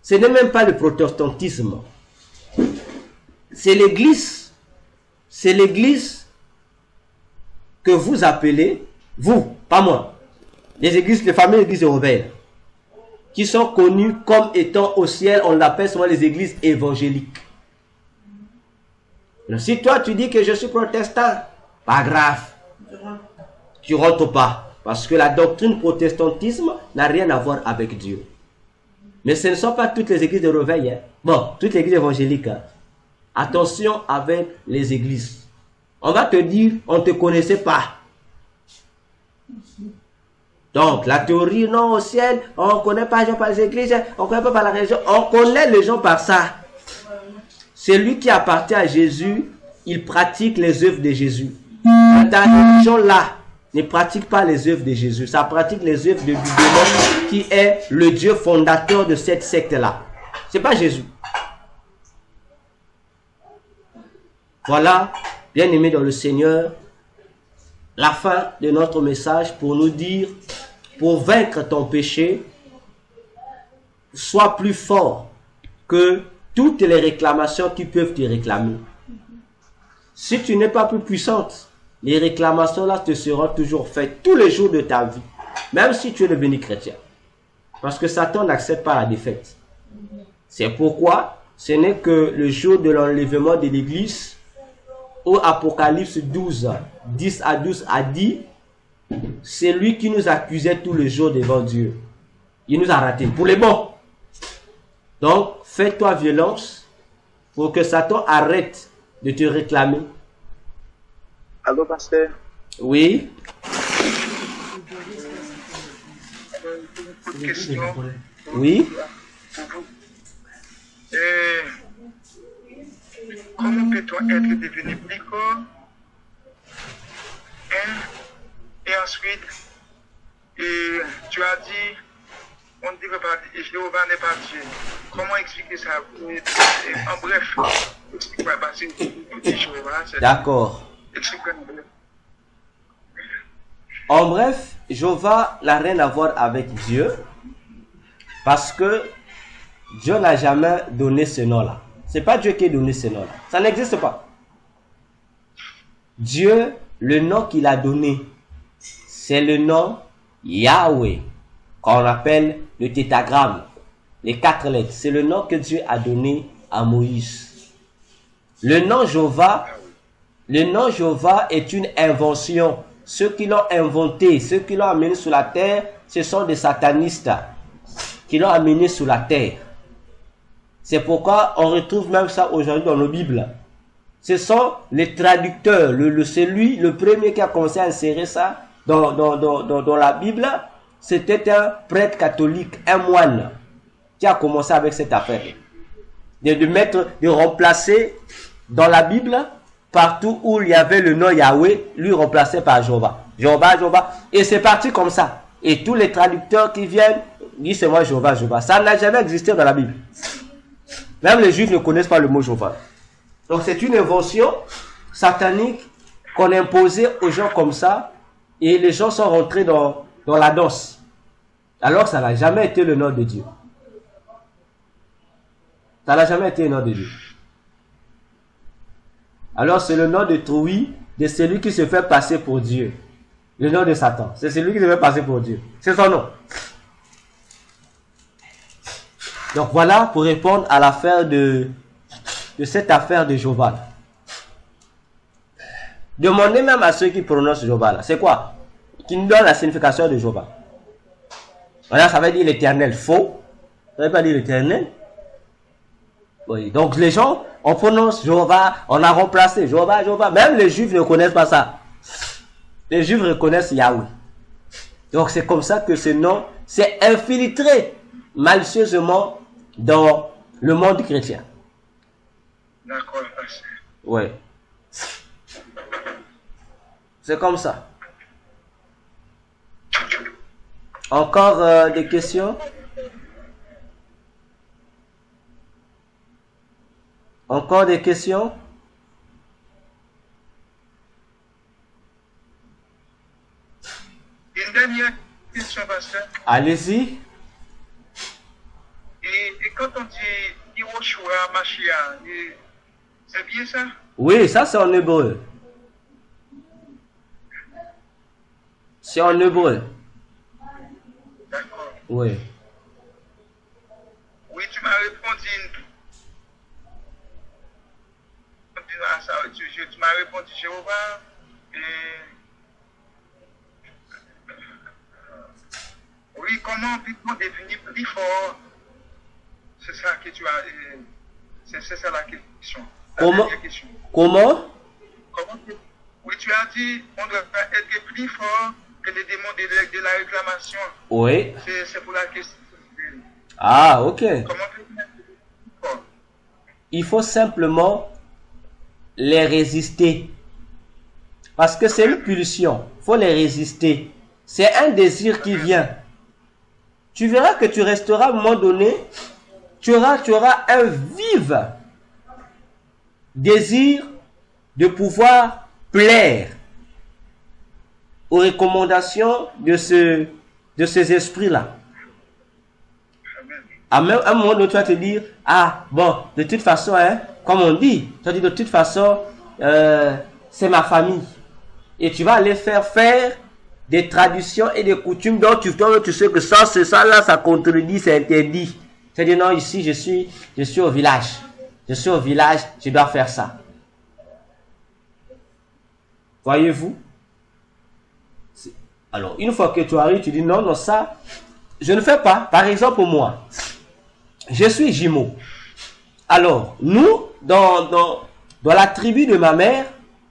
Ce n'est même pas le protestantisme. C'est l'église que vous appelez, vous, pas moi, les églises, les fameuses églises européennes, qui sont connues comme étant au ciel, on l'appelle souvent les églises évangéliques. Donc, si toi tu dis que je suis protestant, pas grave, tu rentres pas, parce que la doctrine protestantisme n'a rien à voir avec Dieu. Mais ce ne sont pas toutes les églises de réveil. Hein. Bon, toutes les églises évangéliques. Hein. Attention avec les églises. On va te dire, on ne te connaissait pas. Donc, la théorie, non, au ciel, on ne connaît pas les gens par les églises, on ne connaît pas par la religion, on connaît les gens par ça. Celui qui appartient à Jésus, il pratique les œuvres de Jésus. Ta religion là ne pratique pas les œuvres de Jésus, ça pratique les œuvres de démon qui est le Dieu fondateur de cette secte-là. Ce n'est pas Jésus. Voilà, bien-aimés dans le Seigneur, la fin de notre message pour nous dire, pour vaincre ton péché, sois plus fort que toutes les réclamations qui peuvent te réclamer. Si tu n'es pas plus puissante, les réclamations là te seront toujours faites tous les jours de ta vie, même si tu es devenu chrétien. Parce que Satan n'accepte pas la défaite. C'est pourquoi, ce n'est que le jour de l'enlèvement de l'église, au Apocalypse 12, 10 à 12 a dit, c'est lui qui nous accusait tous les jours devant Dieu. Il nous a ratés, pour les bons. Donc, fais-toi violence pour que Satan arrête de te réclamer. Allô, pasteur? Oui. Une question. Oui. Comment peut-on être devenu plus fort? Et ensuite, tu as dit, on ne dirait pas, Jéhovah n'est pas Dieu. Comment expliquer ça? En bref, explique-moi, parce que Jéhovah, c'est... D'accord. Explique-moi. En bref, Jéhovah n'a rien à voir avec Dieu parce que Dieu n'a jamais donné ce nom-là. C'est pas Dieu qui a donné ce nom-là. Ça n'existe pas. Dieu, le nom qu'il a donné, c'est le nom Yahweh, qu'on appelle le tétragramme, les 4 lettres. C'est le nom que Dieu a donné à Moïse. Le nom Jéhovah est une invention. Ceux qui l'ont inventé, ceux qui l'ont amené sur la terre, ce sont des satanistes qui l'ont amené sur la terre. C'est pourquoi on retrouve même ça aujourd'hui dans nos Bibles. Ce sont les traducteurs. Le premier qui a commencé à insérer ça dans la Bible, c'était un prêtre catholique, un moine, qui a commencé avec cette affaire. De remplacer dans la Bible, partout où il y avait le nom Yahweh, lui remplacé par Jéhovah. Jéhovah. Et c'est parti comme ça. Et tous les traducteurs qui viennent disent c'est moi Jéhovah. Ça n'a jamais existé dans la Bible. Même les Juifs ne connaissent pas le mot Jéhovah. Donc c'est une invention satanique qu'on a imposée aux gens comme ça. Et les gens sont rentrés dans la danse. Alors que ça n'a jamais été le nom de Dieu. Ça n'a jamais été le nom de Dieu. Alors c'est le nom de Troui, de celui qui se fait passer pour Dieu. Le nom de Satan. C'est celui qui se fait passer pour Dieu. C'est son nom. Donc voilà pour répondre à l'affaire de cette affaire de Jéhovah. Demandez même à ceux qui prononcent Jéhovah. C'est quoi? Qui nous donne la signification de Jéhovah. Voilà, ça veut dire l'éternel. Faux. Ça veut pas dire l'éternel. Oui. Donc les gens, on prononce Jéhovah, on a remplacé Jéhovah. Même les Juifs ne connaissent pas ça. Les Juifs reconnaissent Yahweh. Donc c'est comme ça que ce nom s'est infiltré malicieusement dans le monde chrétien. D'accord, pasteur. Oui. C'est comme ça. Encore des questions? Encore des questions? Une dernière question, pasteur. Allez-y. Et quand on dit Yehoshua Mashiach, c'est bien ça? Oui, ça c'est en hébreu. C'est en hébreu. D'accord. Oui. Oui, tu m'as répondu. Tu m'as répondu Jéhovah. Oui, comment peut-on devenir plus fort? C'est ça que tu as. C'est ça la question. Comment? Question. Comment? Oui, tu as dit on doit être plus fort que les démons de la réclamation. Oui. C'est pour la question. Ah, ok. Comment peut-on être plus fort? Il faut simplement les résister. Parce que c'est une pulsion. Il faut les résister. C'est un désir qui vient. Tu verras que tu resteras à un moment donné. Tu auras un vif désir de pouvoir plaire aux recommandations de ces esprits-là. À un moment donné, tu vas te dire, ah, bon, de toute façon, comme on dit, tu vas dire, de toute façon, c'est ma famille. Et tu vas aller faire des traditions et des coutumes dont tu sais que ça, c'est ça, là, ça contredit, c'est interdit. C'est-à-dire, non, ici, je suis au village. Je suis au village, je dois faire ça. Voyez-vous? Alors, une fois que tu arrives, tu dis non, non, ça, je ne fais pas. Par exemple, moi, je suis jumeau. Alors, nous, dans la tribu de ma mère,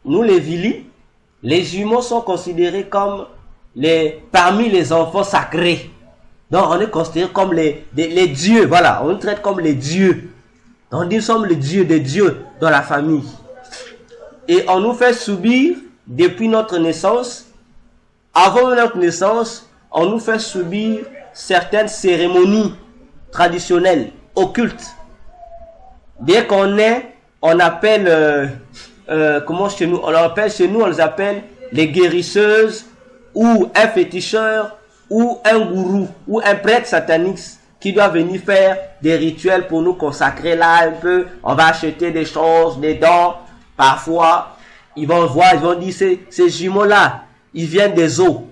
nous les Vili, les jumeaux sont considérés comme parmi les enfants sacrés. Donc, on est considérés comme les dieux. Voilà, on nous traite comme les dieux. On dit nous sommes les dieux des dieux dans la famille. Et on nous fait subir, depuis notre naissance, avant notre naissance, on nous fait subir certaines cérémonies traditionnelles, occultes. Dès qu'on est, on appelle, comment chez nous, on les appelle les guérisseuses, ou un féticheur, ou un gourou, ou un prêtre satanique qui doit venir faire des rituels pour nous consacrer là un peu. On va acheter des choses, des dons. Parfois, ils vont voir, ils vont dire, ces jumeaux-là, ils viennent des eaux.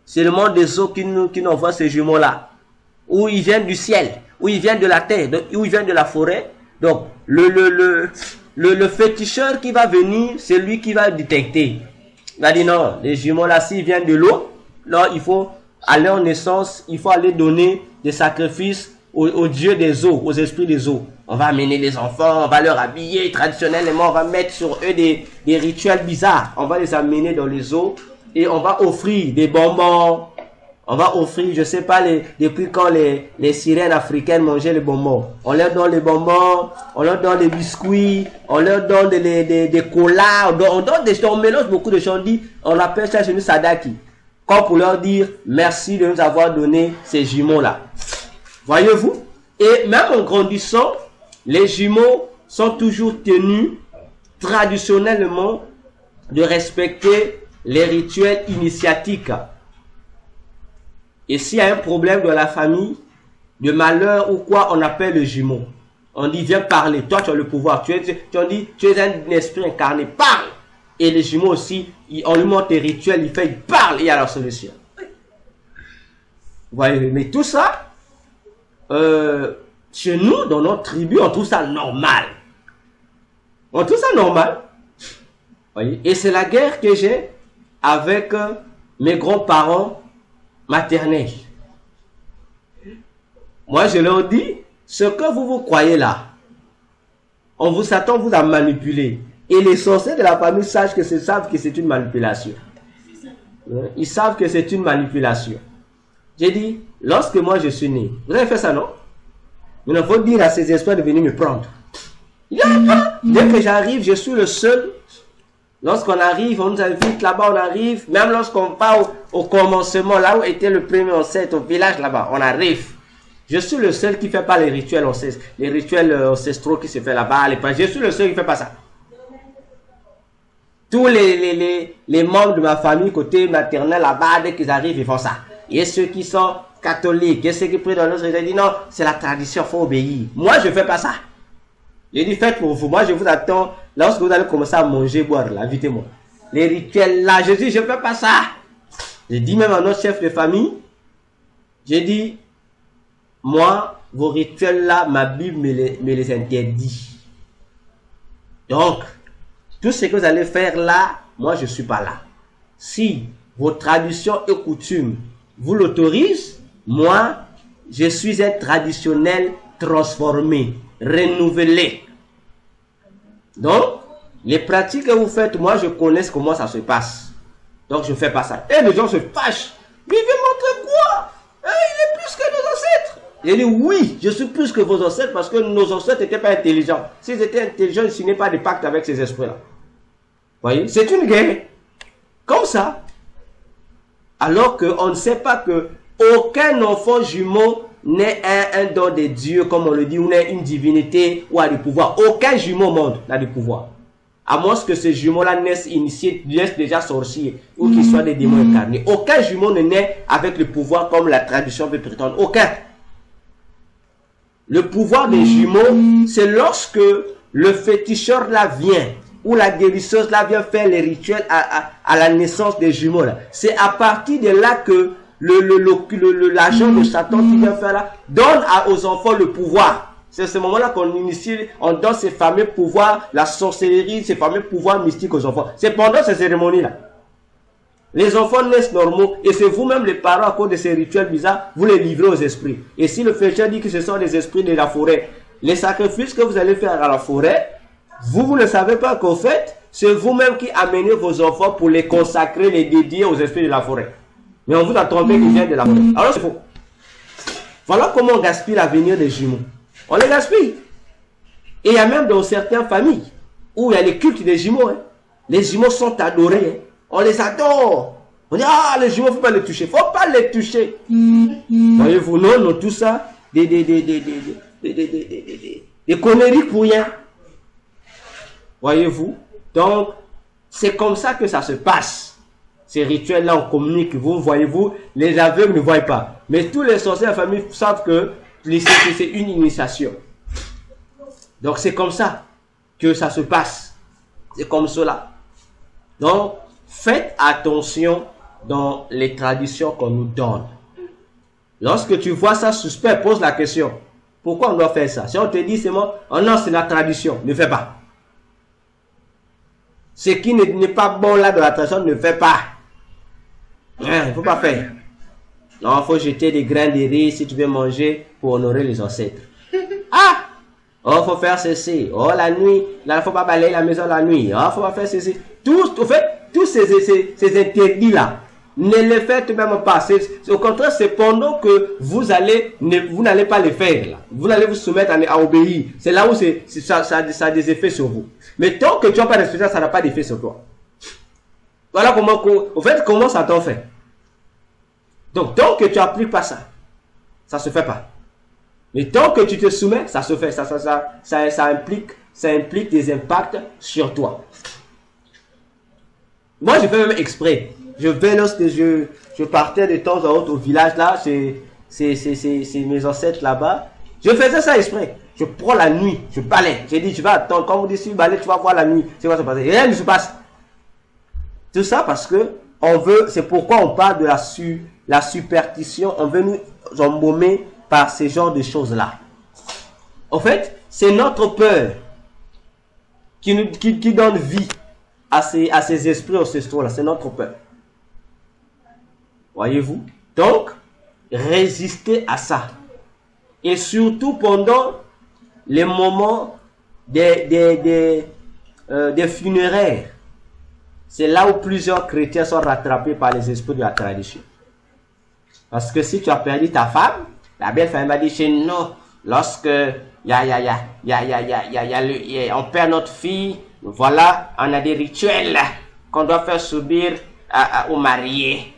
C'est le monde des eaux qui nous envoie ces jumeaux-là. Ou ils viennent du ciel, ou ils viennent de la terre, ou ils viennent de la forêt. Donc, le féticheur qui va venir, c'est lui qui va détecter. Il va dire non, les jumeaux-là, s'ils viennent de l'eau, là, il faut aller en naissance, il faut aller donner des sacrifices aux dieux des eaux, aux esprits des eaux. On va amener les enfants, on va leur habiller traditionnellement, on va mettre sur eux des rituels bizarres. On va les amener dans les eaux et on va offrir des bonbons. On va offrir, je sais pas, depuis quand les sirènes africaines mangeaient les bonbons. On leur donne les bonbons, on leur donne des biscuits, on leur donne des colas, on mélange beaucoup de choses. On appelle ça chez nous Sadaki. Comme pour leur dire merci de nous avoir donné ces jumeaux-là. Voyez-vous? Et même en grandissant, les jumeaux sont toujours tenus traditionnellement de respecter les rituels initiatiques. Et s'il y a un problème dans la famille, de malheur ou quoi, on appelle le jumeau. On dit, viens parler. Toi, tu as le pouvoir. Tu es un esprit incarné. Parle. Et les jumeaux aussi, on lui montre des rituels, il parle et il y a la solution. Vous voyez, mais tout ça, chez nous, dans notre tribu, on trouve ça normal. On trouve ça normal. Voyez, et c'est la guerre que j'ai avec mes grands-parents maternels. Moi, je leur dis, ce que vous croyez là, Satan vous a manipulé. Et les sorciers de la famille savent que c'est une manipulation. Ils savent que c'est une manipulation. J'ai dit, lorsque moi je suis né, vous avez fait ça, non? Il faut dire à ces esprits de venir me prendre. Dès que j'arrive, je suis le seul. Lorsqu'on arrive, on nous invite là-bas, on arrive. Même lorsqu'on part au commencement, là où était le premier ancêtre, au village là-bas, on arrive. Je suis le seul qui ne fait pas les rituels ancestraux qui se fait là-bas. Je suis le seul qui ne fait pas ça. Tous les membres de ma famille, côté maternel, là-bas, dès qu'ils arrivent, ils font ça. Et ceux qui sont catholiques, et ceux qui prient dans notre religion, ils disent non, c'est la tradition, il faut obéir. Moi, je ne fais pas ça. J'ai dit, faites pour vous. Moi, je vous attends. Lorsque vous allez commencer à manger, boire, là, invitez-moi. Les rituels là, je dis, je ne fais pas ça. J'ai dit même à notre chef de famille, j'ai dit, moi, vos rituels là, ma Bible me les interdit. Donc, tout ce que vous allez faire là, moi, je ne suis pas là. Si vos traditions et coutumes vous l'autorisent, moi, je suis un traditionnel transformé, renouvelé. Donc, les pratiques que vous faites, moi, je connais comment ça se passe. Donc, je ne fais pas ça. Et les gens se fâchent. Mais il veut montrer quoi? Il est plus que nos ancêtres. J'ai dit, oui, je suis plus que vos ancêtres parce que nos ancêtres n'étaient pas intelligents. S'ils étaient intelligents, ils ne signaient pas de pacte avec ces esprits-là. Voyez, c'est une guerre. Comme ça. Alors qu'on ne sait pas que aucun enfant jumeau n'est un don de Dieu, comme on le dit, ou n'est une divinité ou a du pouvoir. Aucun jumeau au monde n'a du pouvoir. À moins que ces jumeaux-là naissent initiés, naissent déjà sorciers, ou qu'ils soient des démons incarnés. Aucun jumeau ne naît avec le pouvoir comme la tradition veut prétendre. Aucun. Le pouvoir des jumeaux, c'est lorsque le féticheur là vient, ou la guérisseuse là vient faire les rituels à la naissance des jumeaux là. C'est à partir de là que l'agent de Satan qui vient faire là donne aux enfants le pouvoir. C'est ce moment-là qu'on initie, on donne ces fameux pouvoirs, la sorcellerie, ces fameux pouvoirs mystiques aux enfants. C'est pendant ces cérémonies-là. Les enfants naissent normaux et c'est vous-même les parents à cause de ces rituels bizarres, vous les livrez aux esprits. Et si le féticheur dit que ce sont les esprits de la forêt, les sacrifices que vous allez faire à la forêt, vous ne savez pas qu'au fait, c'est vous-même qui amenez vos enfants pour les consacrer, les dédier aux esprits de la forêt. Mais on vous a trompé qu'ils viennent de la forêt. Alors c'est faux. Voilà comment on gaspille l'avenir des jumeaux. On les gaspille. Et il y a même dans certaines familles où il y a les cultes des jumeaux. Hein. Les jumeaux sont adorés. Hein. On les adore. On dit, ah, les jumeaux, il ne faut pas les toucher. Il ne faut pas les toucher. Voyez-vous, non, tout ça, des conneries pour rien. Voyez-vous. Donc, c'est comme ça que ça se passe. Ces rituels-là, on communique. Vous voyez-vous, les aveugles ne voient pas. Mais tous les sorciers de la famille savent que c'est une initiation. Donc, c'est comme ça que ça se passe. C'est comme cela. Donc, faites attention dans les traditions qu'on nous donne. Lorsque tu vois ça suspect, pose la question. Pourquoi on doit faire ça? Si on te dit seulement, oh non, c'est la tradition, ne fais pas. Ce qui n'est pas bon là de la tradition, ne fais pas. Il ne faut pas faire. Non, il faut jeter des grains de riz si tu veux manger pour honorer les ancêtres. Ah! Oh, il faut faire ceci. Oh, la nuit, il ne faut pas balayer la maison la nuit. Oh, il ne faut pas faire ceci. En fait, tous ces interdits-là, ne les faites même pas. Au contraire, c'est pendant que vous n'allez pas les faire. Là. Vous n'allez vous soumettre à obéir. C'est là où ça a des effets sur vous. Mais tant que tu n'as pas respecté, ça n'a pas d'effet sur toi. Voilà comment, au fait, comment ça t'en fait. Donc, tant que tu n'appliques pas ça, ça ne se fait pas. Mais tant que tu te soumets, ça se fait. Ça implique des impacts sur toi. Moi, je fais même exprès. Je vais lorsque je partais de temps en temps au village là, c'est mes ancêtres là-bas. Je faisais ça exprès. Je prends la nuit, je balaye. J'ai dit, tu vas attendre. Quand vous dites, si tu balayes, tu vas voir la nuit. C'est quoi se passer? Et rien ne se passe. Tout ça parce que c'est pourquoi on parle de la superstition. On veut nous embaumer par ces genres de choses-là. En fait, c'est notre peur qui donne vie à ces esprits ancestraux-là. C'est notre peur. Voyez-vous? Donc, résistez à ça. Et surtout pendant les moments des funéraires. C'est là où plusieurs chrétiens sont rattrapés par les esprits de la tradition. Parce que si tu as perdu ta femme, la belle femme va dire chez nous, lorsque on perd notre fille, voilà, on a des rituels qu'on doit faire subir aux mariés.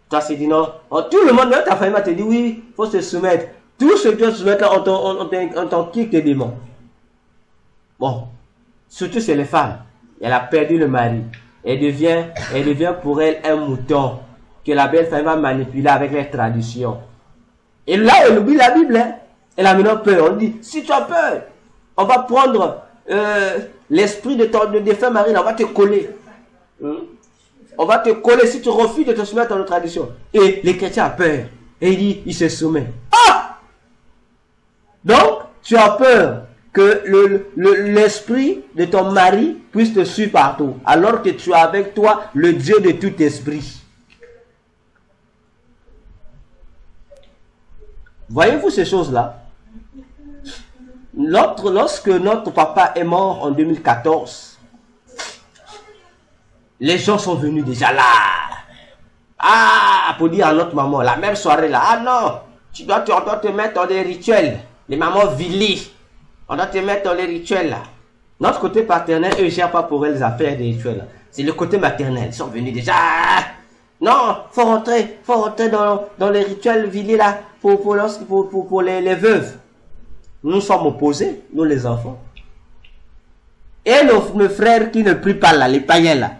Toi, c'est dit non. Tout le monde, ta famille te dit oui, il faut se soumettre. Tout ce que tu te soumettes là, on t'en kick tes démons. Bon, surtout c'est les femmes. Elle a perdu le mari. Elle devient pour elle un mouton que la belle femme va manipuler avec les traditions. Et là, elle oublie la Bible. Hein. Elle a maintenant peur. On dit, si tu as peur, on va prendre l'esprit de ton défunt mari, on va te coller. On va te coller si tu refuses de te soumettre à nos traditions. Et les chrétiens ont peur. Et il se soumet. Ah! Donc, tu as peur que l'esprit de ton mari puisse te suivre partout. Alors que tu as avec toi le Dieu de tout esprit. Voyez-vous ces choses-là? Lorsque notre papa est mort en 2014, les gens sont venus déjà là. Ah, pour dire à notre maman, la même soirée là, ah non, on doit te mettre dans des rituels. Les mamans Vili, on doit te mettre dans les rituels là. Notre côté paternel, eux ne gèrent pas pour eux les affaires des rituels. C'est le côté maternel, ils sont venus déjà. Non, faut rentrer dans les rituels Vili là, pour les veuves. Nous sommes opposés, nous les enfants. Et nos frères qui ne prient pas là, les païens là.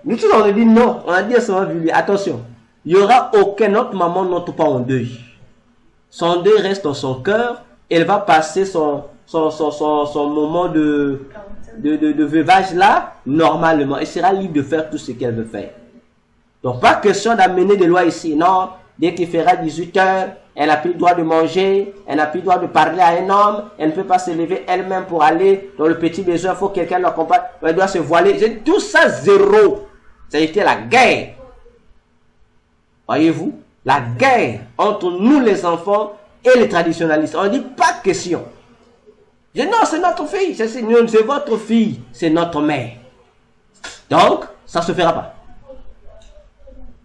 Nous tous on a dit non, on a dit seulement Vili. Attention, il n'y aura aucun, notre maman n'entre pas en deuil. Son deuil reste dans son cœur. Elle va passer son moment de veuvage là, normalement. Elle sera libre de faire tout ce qu'elle veut faire. Donc, pas question d'amener des lois ici. Non, dès qu'il fera 18 heures, elle n'a plus le droit de manger, elle n'a plus le droit de parler à un homme, elle ne peut pas se lever elle-même pour aller dans le petit besoin, il faut que quelqu'un l'accompagne, elle doit se voiler. Tout ça, zéro. Ça a été la guerre. Voyez-vous, la guerre entre nous les enfants et les traditionalistes. On dit pas de question. Je dis non, c'est notre fille, c'est votre fille, c'est notre mère. Donc, ça ne se fera pas.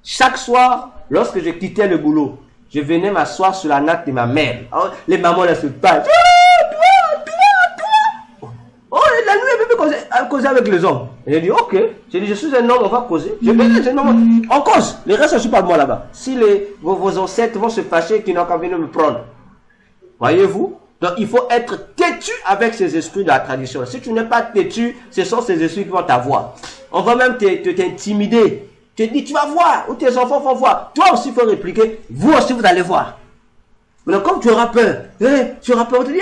Chaque soir, lorsque je quittais le boulot, je venais m'asseoir sur la natte de ma mère. Oh, les mamans là se parlent. Oh, la nuit, elle peut causer avec les hommes. Et j'ai dit, ok. J'ai dit, je suis un homme, on va causer. Je vais être un homme. On cause. Le reste, je ne suis pas de moi là-bas. Si vos ancêtres vont se fâcher, qu'ils n'ont qu'à venir me prendre. Voyez-vous? Donc, il faut être têtu avec ces esprits de la tradition. Si tu n'es pas têtu, ce sont ces esprits qui vont t'avoir. On va même t'intimider. Tu te dis, tu vas voir, ou tes enfants vont voir. Toi aussi, il faut répliquer. Vous aussi, vous allez voir. Mais comme tu auras peur, tu auras peur, tu dis,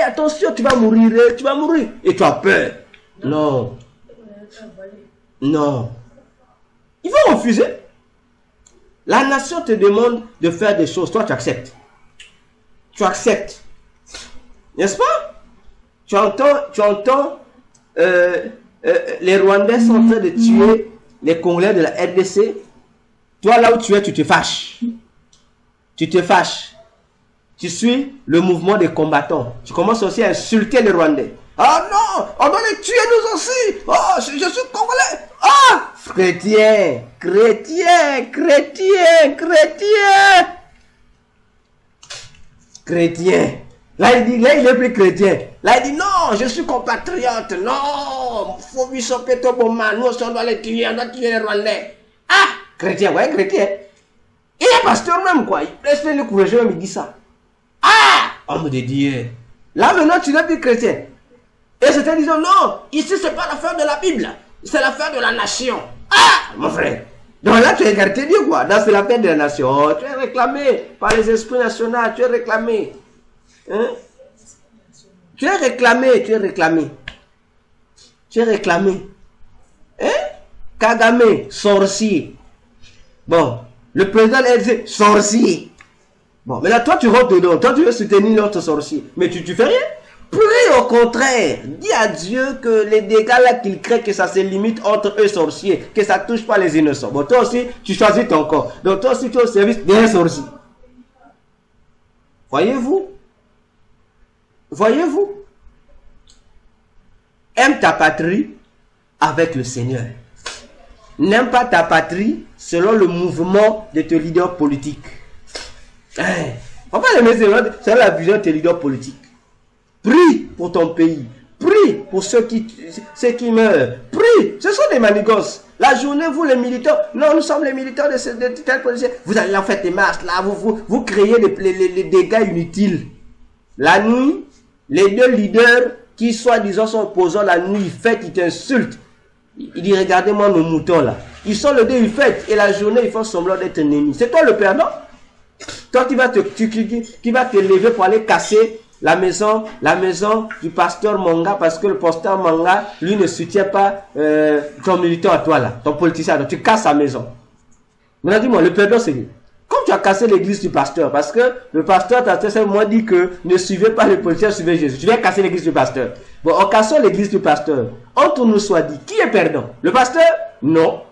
attention, tu vas mourir, et tu as peur. Non. Non. Ils vont refuser. La nation te demande de faire des choses, toi tu acceptes. Tu acceptes. N'est-ce pas? Tu entends les Rwandais sont en train de tuer les Congolais de la RDC. Toi là où tu es, tu te fâches. Tu te fâches. Tu suis le mouvement des combattants. Tu commences aussi à insulter les Rwandais. Ah non, on doit les tuer nous aussi. Oh, je suis Congolais. Ah, chrétien, chrétien, chrétien, chrétien. Chrétien. Là, il est plus chrétien. Là, il dit non, je suis compatriote. Non, faut lui choper ton bon man. Nous aussi, on doit les tuer, on doit tuer les Rwandais. Ah, chrétien, ouais, chrétien. Il est pasteur même, quoi. Il laisse le courageux, il dit ça. Ah, homme de Dieu. Là, maintenant, tu n'es plus chrétien. Et certains disent non, ici, c'est pas l'affaire de la Bible. C'est l'affaire de la nation. Ah, mon frère. Donc là, tu es écarté Dieu, quoi. Là, c'est l'affaire de la nation. Oh, tu es réclamé par les esprits nationaux. Tu es réclamé. Hein? Tu es réclamé, tu es réclamé. Tu es réclamé. Hein? Kagame, sorcier. Bon, le président LG, sorcier. Bon, mais là, toi, tu rentres dedans. Toi, tu veux soutenir notre sorcier. Mais tu fais rien. Prie au contraire. Dis à Dieu que les dégâts là qu'il crée, que ça se limite entre eux sorciers. Que ça touche pas les innocents. Bon, toi aussi, tu choisis ton corps. Donc, toi aussi, tu es au service d'un sorcier. Voyez-vous? Voyez-vous? Aime ta patrie avec le Seigneur. N'aime pas ta patrie selon le mouvement de tes leaders politiques. On va les mettre selon la vision de tes leaders politiques. Prie pour ton pays. Prie pour ceux qui meurent. Prie. Ce sont des manigances. La journée, vous les militants, non, nous sommes les militants de tel policier. Vous allez en faire des marches là, vous créez les dégâts inutiles. La nuit, les deux leaders qui soi-disant sont opposants la nuit, ils fêtent, ils t'insultent. Ils disent, regardez-moi nos moutons là. Ils sont le deux, ils fêtent. Et la journée, ils font semblant d'être ennemis. C'est toi le perdant. Toi qui vas te lever pour aller casser la maison du pasteur Manga, parce que le pasteur Manga, lui, ne soutient pas ton militant à toi là, ton politicien. Donc tu casses sa maison. Maintenant dis-moi, le perdant c'est lui. Comme tu as cassé l'église du pasteur, parce que le pasteur t'a seulement dit que ne suivez pas les politiciens, suivez Jésus. Tu viens casser l'église du pasteur. Bon, en cassant l'église du pasteur, entre nous soit dit, qui est perdant? Le pasteur? Non.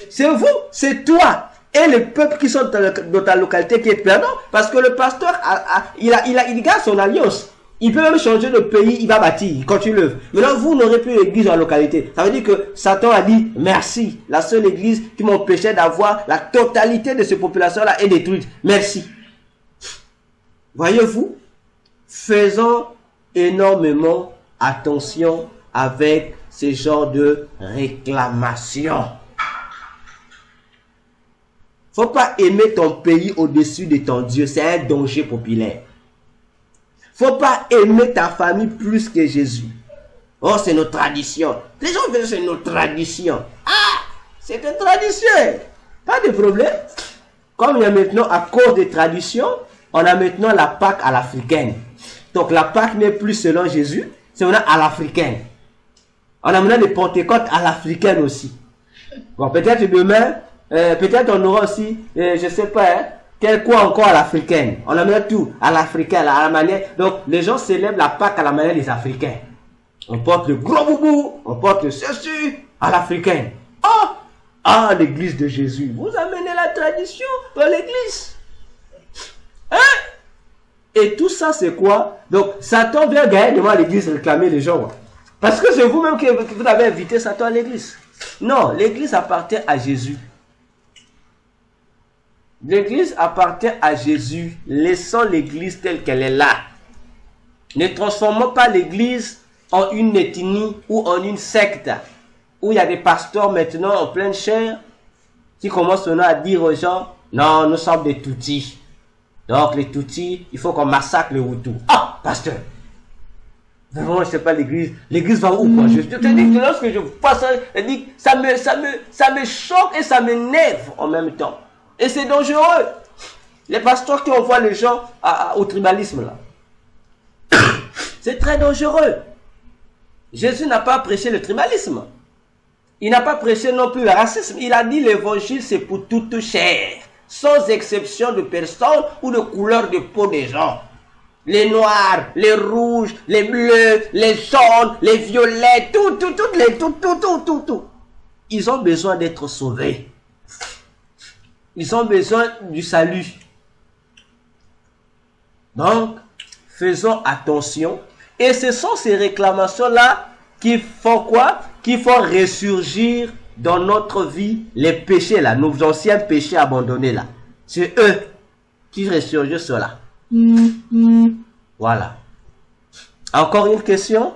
C'est vous, c'est toi. Et les peuples qui sont dans ta localité qui est perdant, parce que le pasteur, il garde son alliance. Il peut même changer de pays, il va bâtir, quand tu le. Maintenant, vous n'aurez plus l'église dans la localité. Ça veut dire que Satan a dit, merci, la seule église qui m'empêchait d'avoir la totalité de ces populations-là est détruite. Merci. Voyez-vous, faisons énormément attention avec ce genre de réclamation. Faut pas aimer ton pays au-dessus de ton Dieu. C'est un danger populaire. Faut pas aimer ta famille plus que Jésus. Oh, c'est nos traditions. Les gens veulent c'est nos traditions. Ah, c'est une tradition. Pas de problème. Comme il y a maintenant, à cause des traditions, on a maintenant la Pâque à l'africaine. Donc la Pâque n'est plus selon Jésus, c'est maintenant à l'africaine. On a maintenant des Pentecôtes à l'africaine aussi. Bon, peut-être demain, Peut-être on aura aussi, je sais pas, hein, quel quoi encore à l'africaine. On amène tout à l'africaine, à la manière. Donc, les gens célèbrent la Pâque à la manière des Africains. On porte le gros boubou, on porte le ceci à l'africaine. Ah, l'église de Jésus. Vous amenez la tradition dans l'église. Hein? Et tout ça, c'est quoi? Donc, Satan vient gagner devant l'église réclamer les gens. Parce que c'est vous-même que vous avez invité Satan à l'église. Non, l'église appartient à Jésus. L'église appartient à Jésus. Laissons l'église telle qu'elle est là. Ne transformons pas l'église en une ethnie ou en une secte. Où il y a des pasteurs maintenant en pleine chair qui commencent maintenant à dire aux gens, non, nous sommes des Tutsis. Donc les Tutsis, il faut qu'on massacre les Hutus. Ah, pasteur, vraiment, je sais pas l'église. L'église va où, quoi? Je te dis que lorsque je passe, ça me choque et ça m'énerve en même temps. Et c'est dangereux. Les pasteurs qui envoient les gens au tribalisme, là. C'est très dangereux. Jésus n'a pas prêché le tribalisme. Il n'a pas prêché non plus le racisme. Il a dit l'évangile c'est pour toute chair, sans exception de personne ou de couleur de peau des gens. Les noirs, les rouges, les bleus, les jaunes, les violets, tout. Ils ont besoin d'être sauvés. Ils ont besoin du salut. Donc, faisons attention. Et ce sont ces réclamations-là qui font quoi? Qui font ressurgir dans notre vie les péchés là, nos anciens péchés abandonnés là. C'est eux qui ressurgissent cela. Voilà. Encore une question?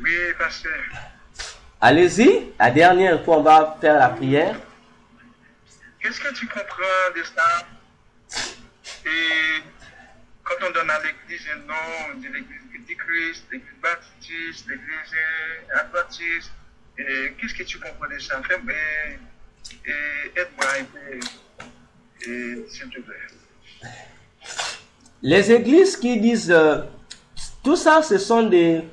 Oui, pasteur. Allez-y, la dernière fois on va faire la prière. Qu'est-ce que tu comprends de ça? Et quand on donne à l'église un nom, on dit l'église du Christ, l'église baptiste, l'église adventiste. Qu'est-ce que tu comprends de ça? Aide-moi un peu, s'il te plaît. Les églises qui disent tout ça, ce sont des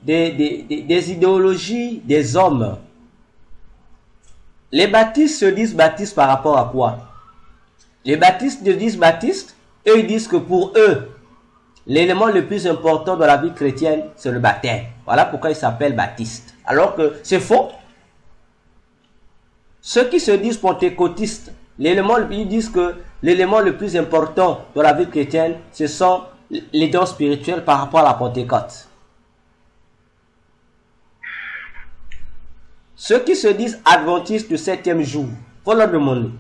idéologies des hommes. Les baptistes se disent baptistes par rapport à quoi? Les baptistes se disent baptistes. Eux, ils disent que pour eux, l'élément le plus important dans la vie chrétienne, c'est le baptême. Voilà pourquoi ils s'appellent baptistes. Alors que c'est faux. Ceux qui se disent pentecôtistes, ils disent que l'élément le plus important dans la vie chrétienne, ce sont les dons spirituels par rapport à la Pentecôte. Ceux qui se disent adventistes du 7e jour, faut leur demander.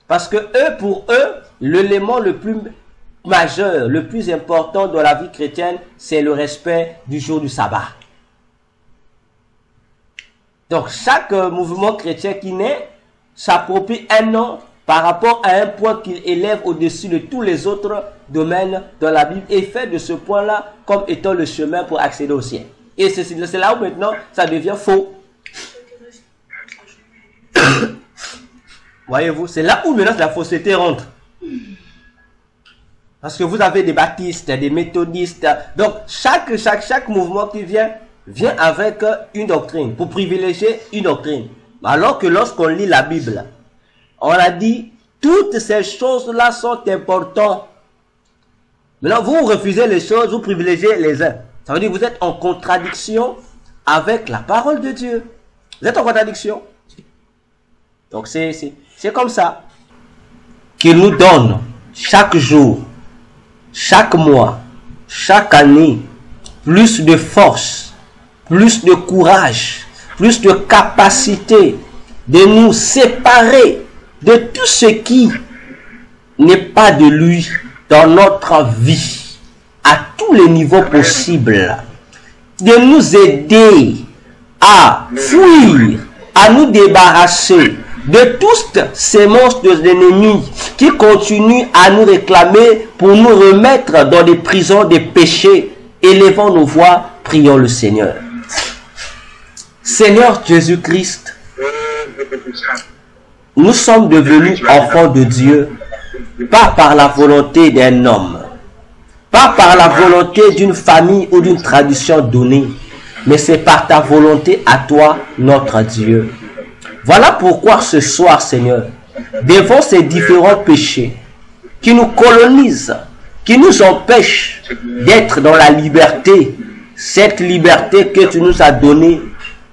Parce que pour eux, l'élément le plus majeur, le plus important dans la vie chrétienne, c'est le respect du jour du sabbat. Donc, chaque mouvement chrétien qui naît s'approprie un nom par rapport à un point qu'il élève au-dessus de tous les autres domaines dans la Bible et fait de ce point-là comme étant le chemin pour accéder au ciel. Et c'est là où maintenant ça devient faux. Voyez-vous, c'est là où maintenant la fausseté rentre. Parce que vous avez des baptistes, des méthodistes. Donc, chaque mouvement qui vient avec une doctrine, pour privilégier une doctrine. Alors que lorsqu'on lit la Bible, on a dit, toutes ces choses-là sont importantes. Maintenant, vous refusez les choses, vous privilégiez les uns. Ça veut dire que vous êtes en contradiction avec la parole de Dieu. Vous êtes en contradiction. Donc, c'est comme ça qu'il nous donne chaque jour, chaque mois, chaque année, plus de force, plus de courage, plus de capacité de nous séparer de tout ce qui n'est pas de lui dans notre vie, à tous les niveaux possibles, de nous aider à fuir, à nous débarrasser de toutes ces monstres ennemis qui continuent à nous réclamer pour nous remettre dans des prisons des péchés. Élevons nos voix, prions le Seigneur. Seigneur Jésus-Christ, nous sommes devenus enfants de Dieu, pas par la volonté d'un homme, pas par la volonté d'une famille ou d'une tradition donnée, mais c'est par ta volonté à toi, notre Dieu. Voilà pourquoi ce soir, Seigneur, devant ces différents péchés qui nous colonisent, qui nous empêchent d'être dans la liberté, cette liberté que tu nous as donnée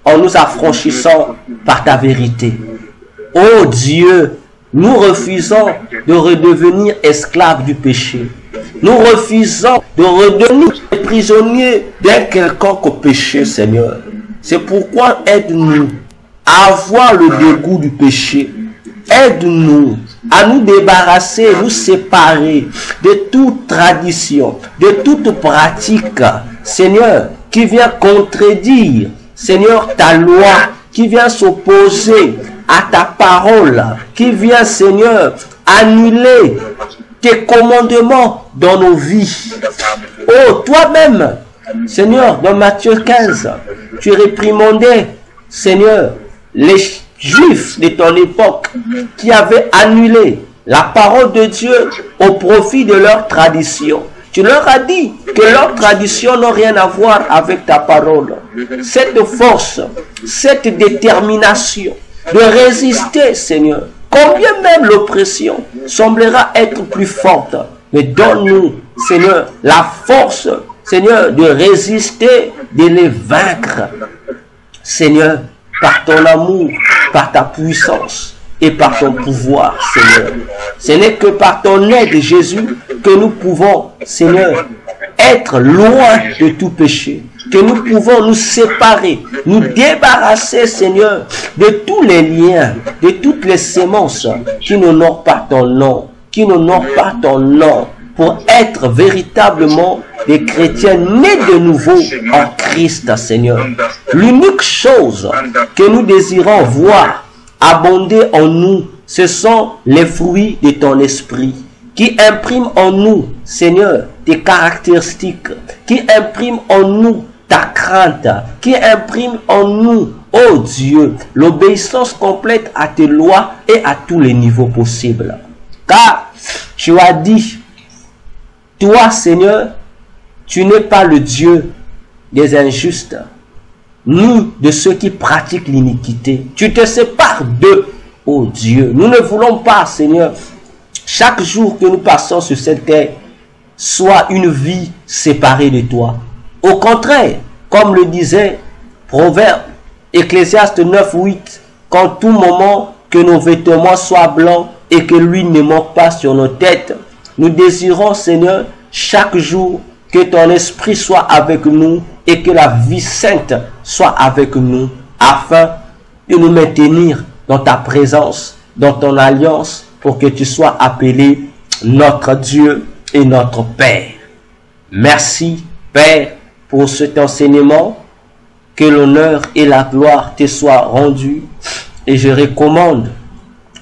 en nous affranchissant par ta vérité. Oh Dieu, nous refusons de redevenir esclaves du péché. Nous refusons de redevenir prisonniers d'un quelconque péché, Seigneur. C'est pourquoi aide-nous à avoir le dégoût du péché. Aide-nous à nous débarrasser, nous séparer de toute tradition, de toute pratique, Seigneur, qui vient contredire, Seigneur, ta loi, qui vient s'opposer à ta parole, qui vient, Seigneur, annuler tes commandements dans nos vies. Oh, toi-même, Seigneur, dans Matthieu 15, tu réprimandais, Seigneur, les Juifs de ton époque qui avaient annulé la parole de Dieu au profit de leur tradition. Tu leur as dit que leur tradition n'a rien à voir avec ta parole. Cette force, cette détermination de résister, Seigneur, combien même l'oppression semblera être plus forte, mais donne-nous, Seigneur, la force, Seigneur, de résister, de les vaincre. Seigneur, par ton amour, par ta puissance et par ton pouvoir, Seigneur. Ce n'est que par ton aide, Jésus, que nous pouvons, Seigneur, être loin de tout péché, que nous pouvons nous séparer, nous débarrasser, Seigneur, de tous les liens, de toutes les sémences qui n'honorent pas ton nom, qui n'honorent pas ton nom, pour être véritablement des chrétiens nés de nouveau en Christ, Seigneur. L'unique chose que nous désirons voir abonder en nous, ce sont les fruits de ton esprit, qui impriment en nous, Seigneur, tes caractéristiques, qui impriment en nous ta crainte, qui impriment en nous, oh Dieu, l'obéissance complète à tes lois et à tous les niveaux possibles. Car tu as dit, toi, Seigneur, tu n'es pas le Dieu des injustes, ni de ceux qui pratiquent l'iniquité. Tu te sépares d'eux, ô Dieu. Nous ne voulons pas, Seigneur, chaque jour que nous passons sur cette terre, soit une vie séparée de toi. Au contraire, comme le disait Proverbe, Ecclésiaste 9:8, qu'en tout moment que nos vêtements soient blancs et que l'huile ne manque pas sur nos têtes, nous désirons, Seigneur, chaque jour que ton esprit soit avec nous et que la vie sainte soit avec nous, afin de nous maintenir dans ta présence, dans ton alliance, pour que tu sois appelé notre Dieu et notre Père. Merci, Père, pour cet enseignement. Que l'honneur et la gloire te soient rendus. Et je recommande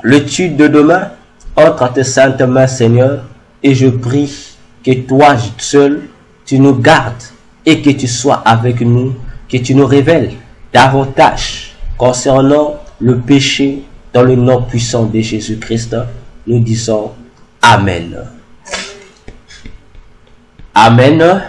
l'étude de demain entre tes saintes mains, Seigneur. Et je prie que toi seul, tu nous gardes et que tu sois avec nous, que tu nous révèles davantage concernant le péché dans le nom puissant de Jésus-Christ. Nous disons Amen. Amen.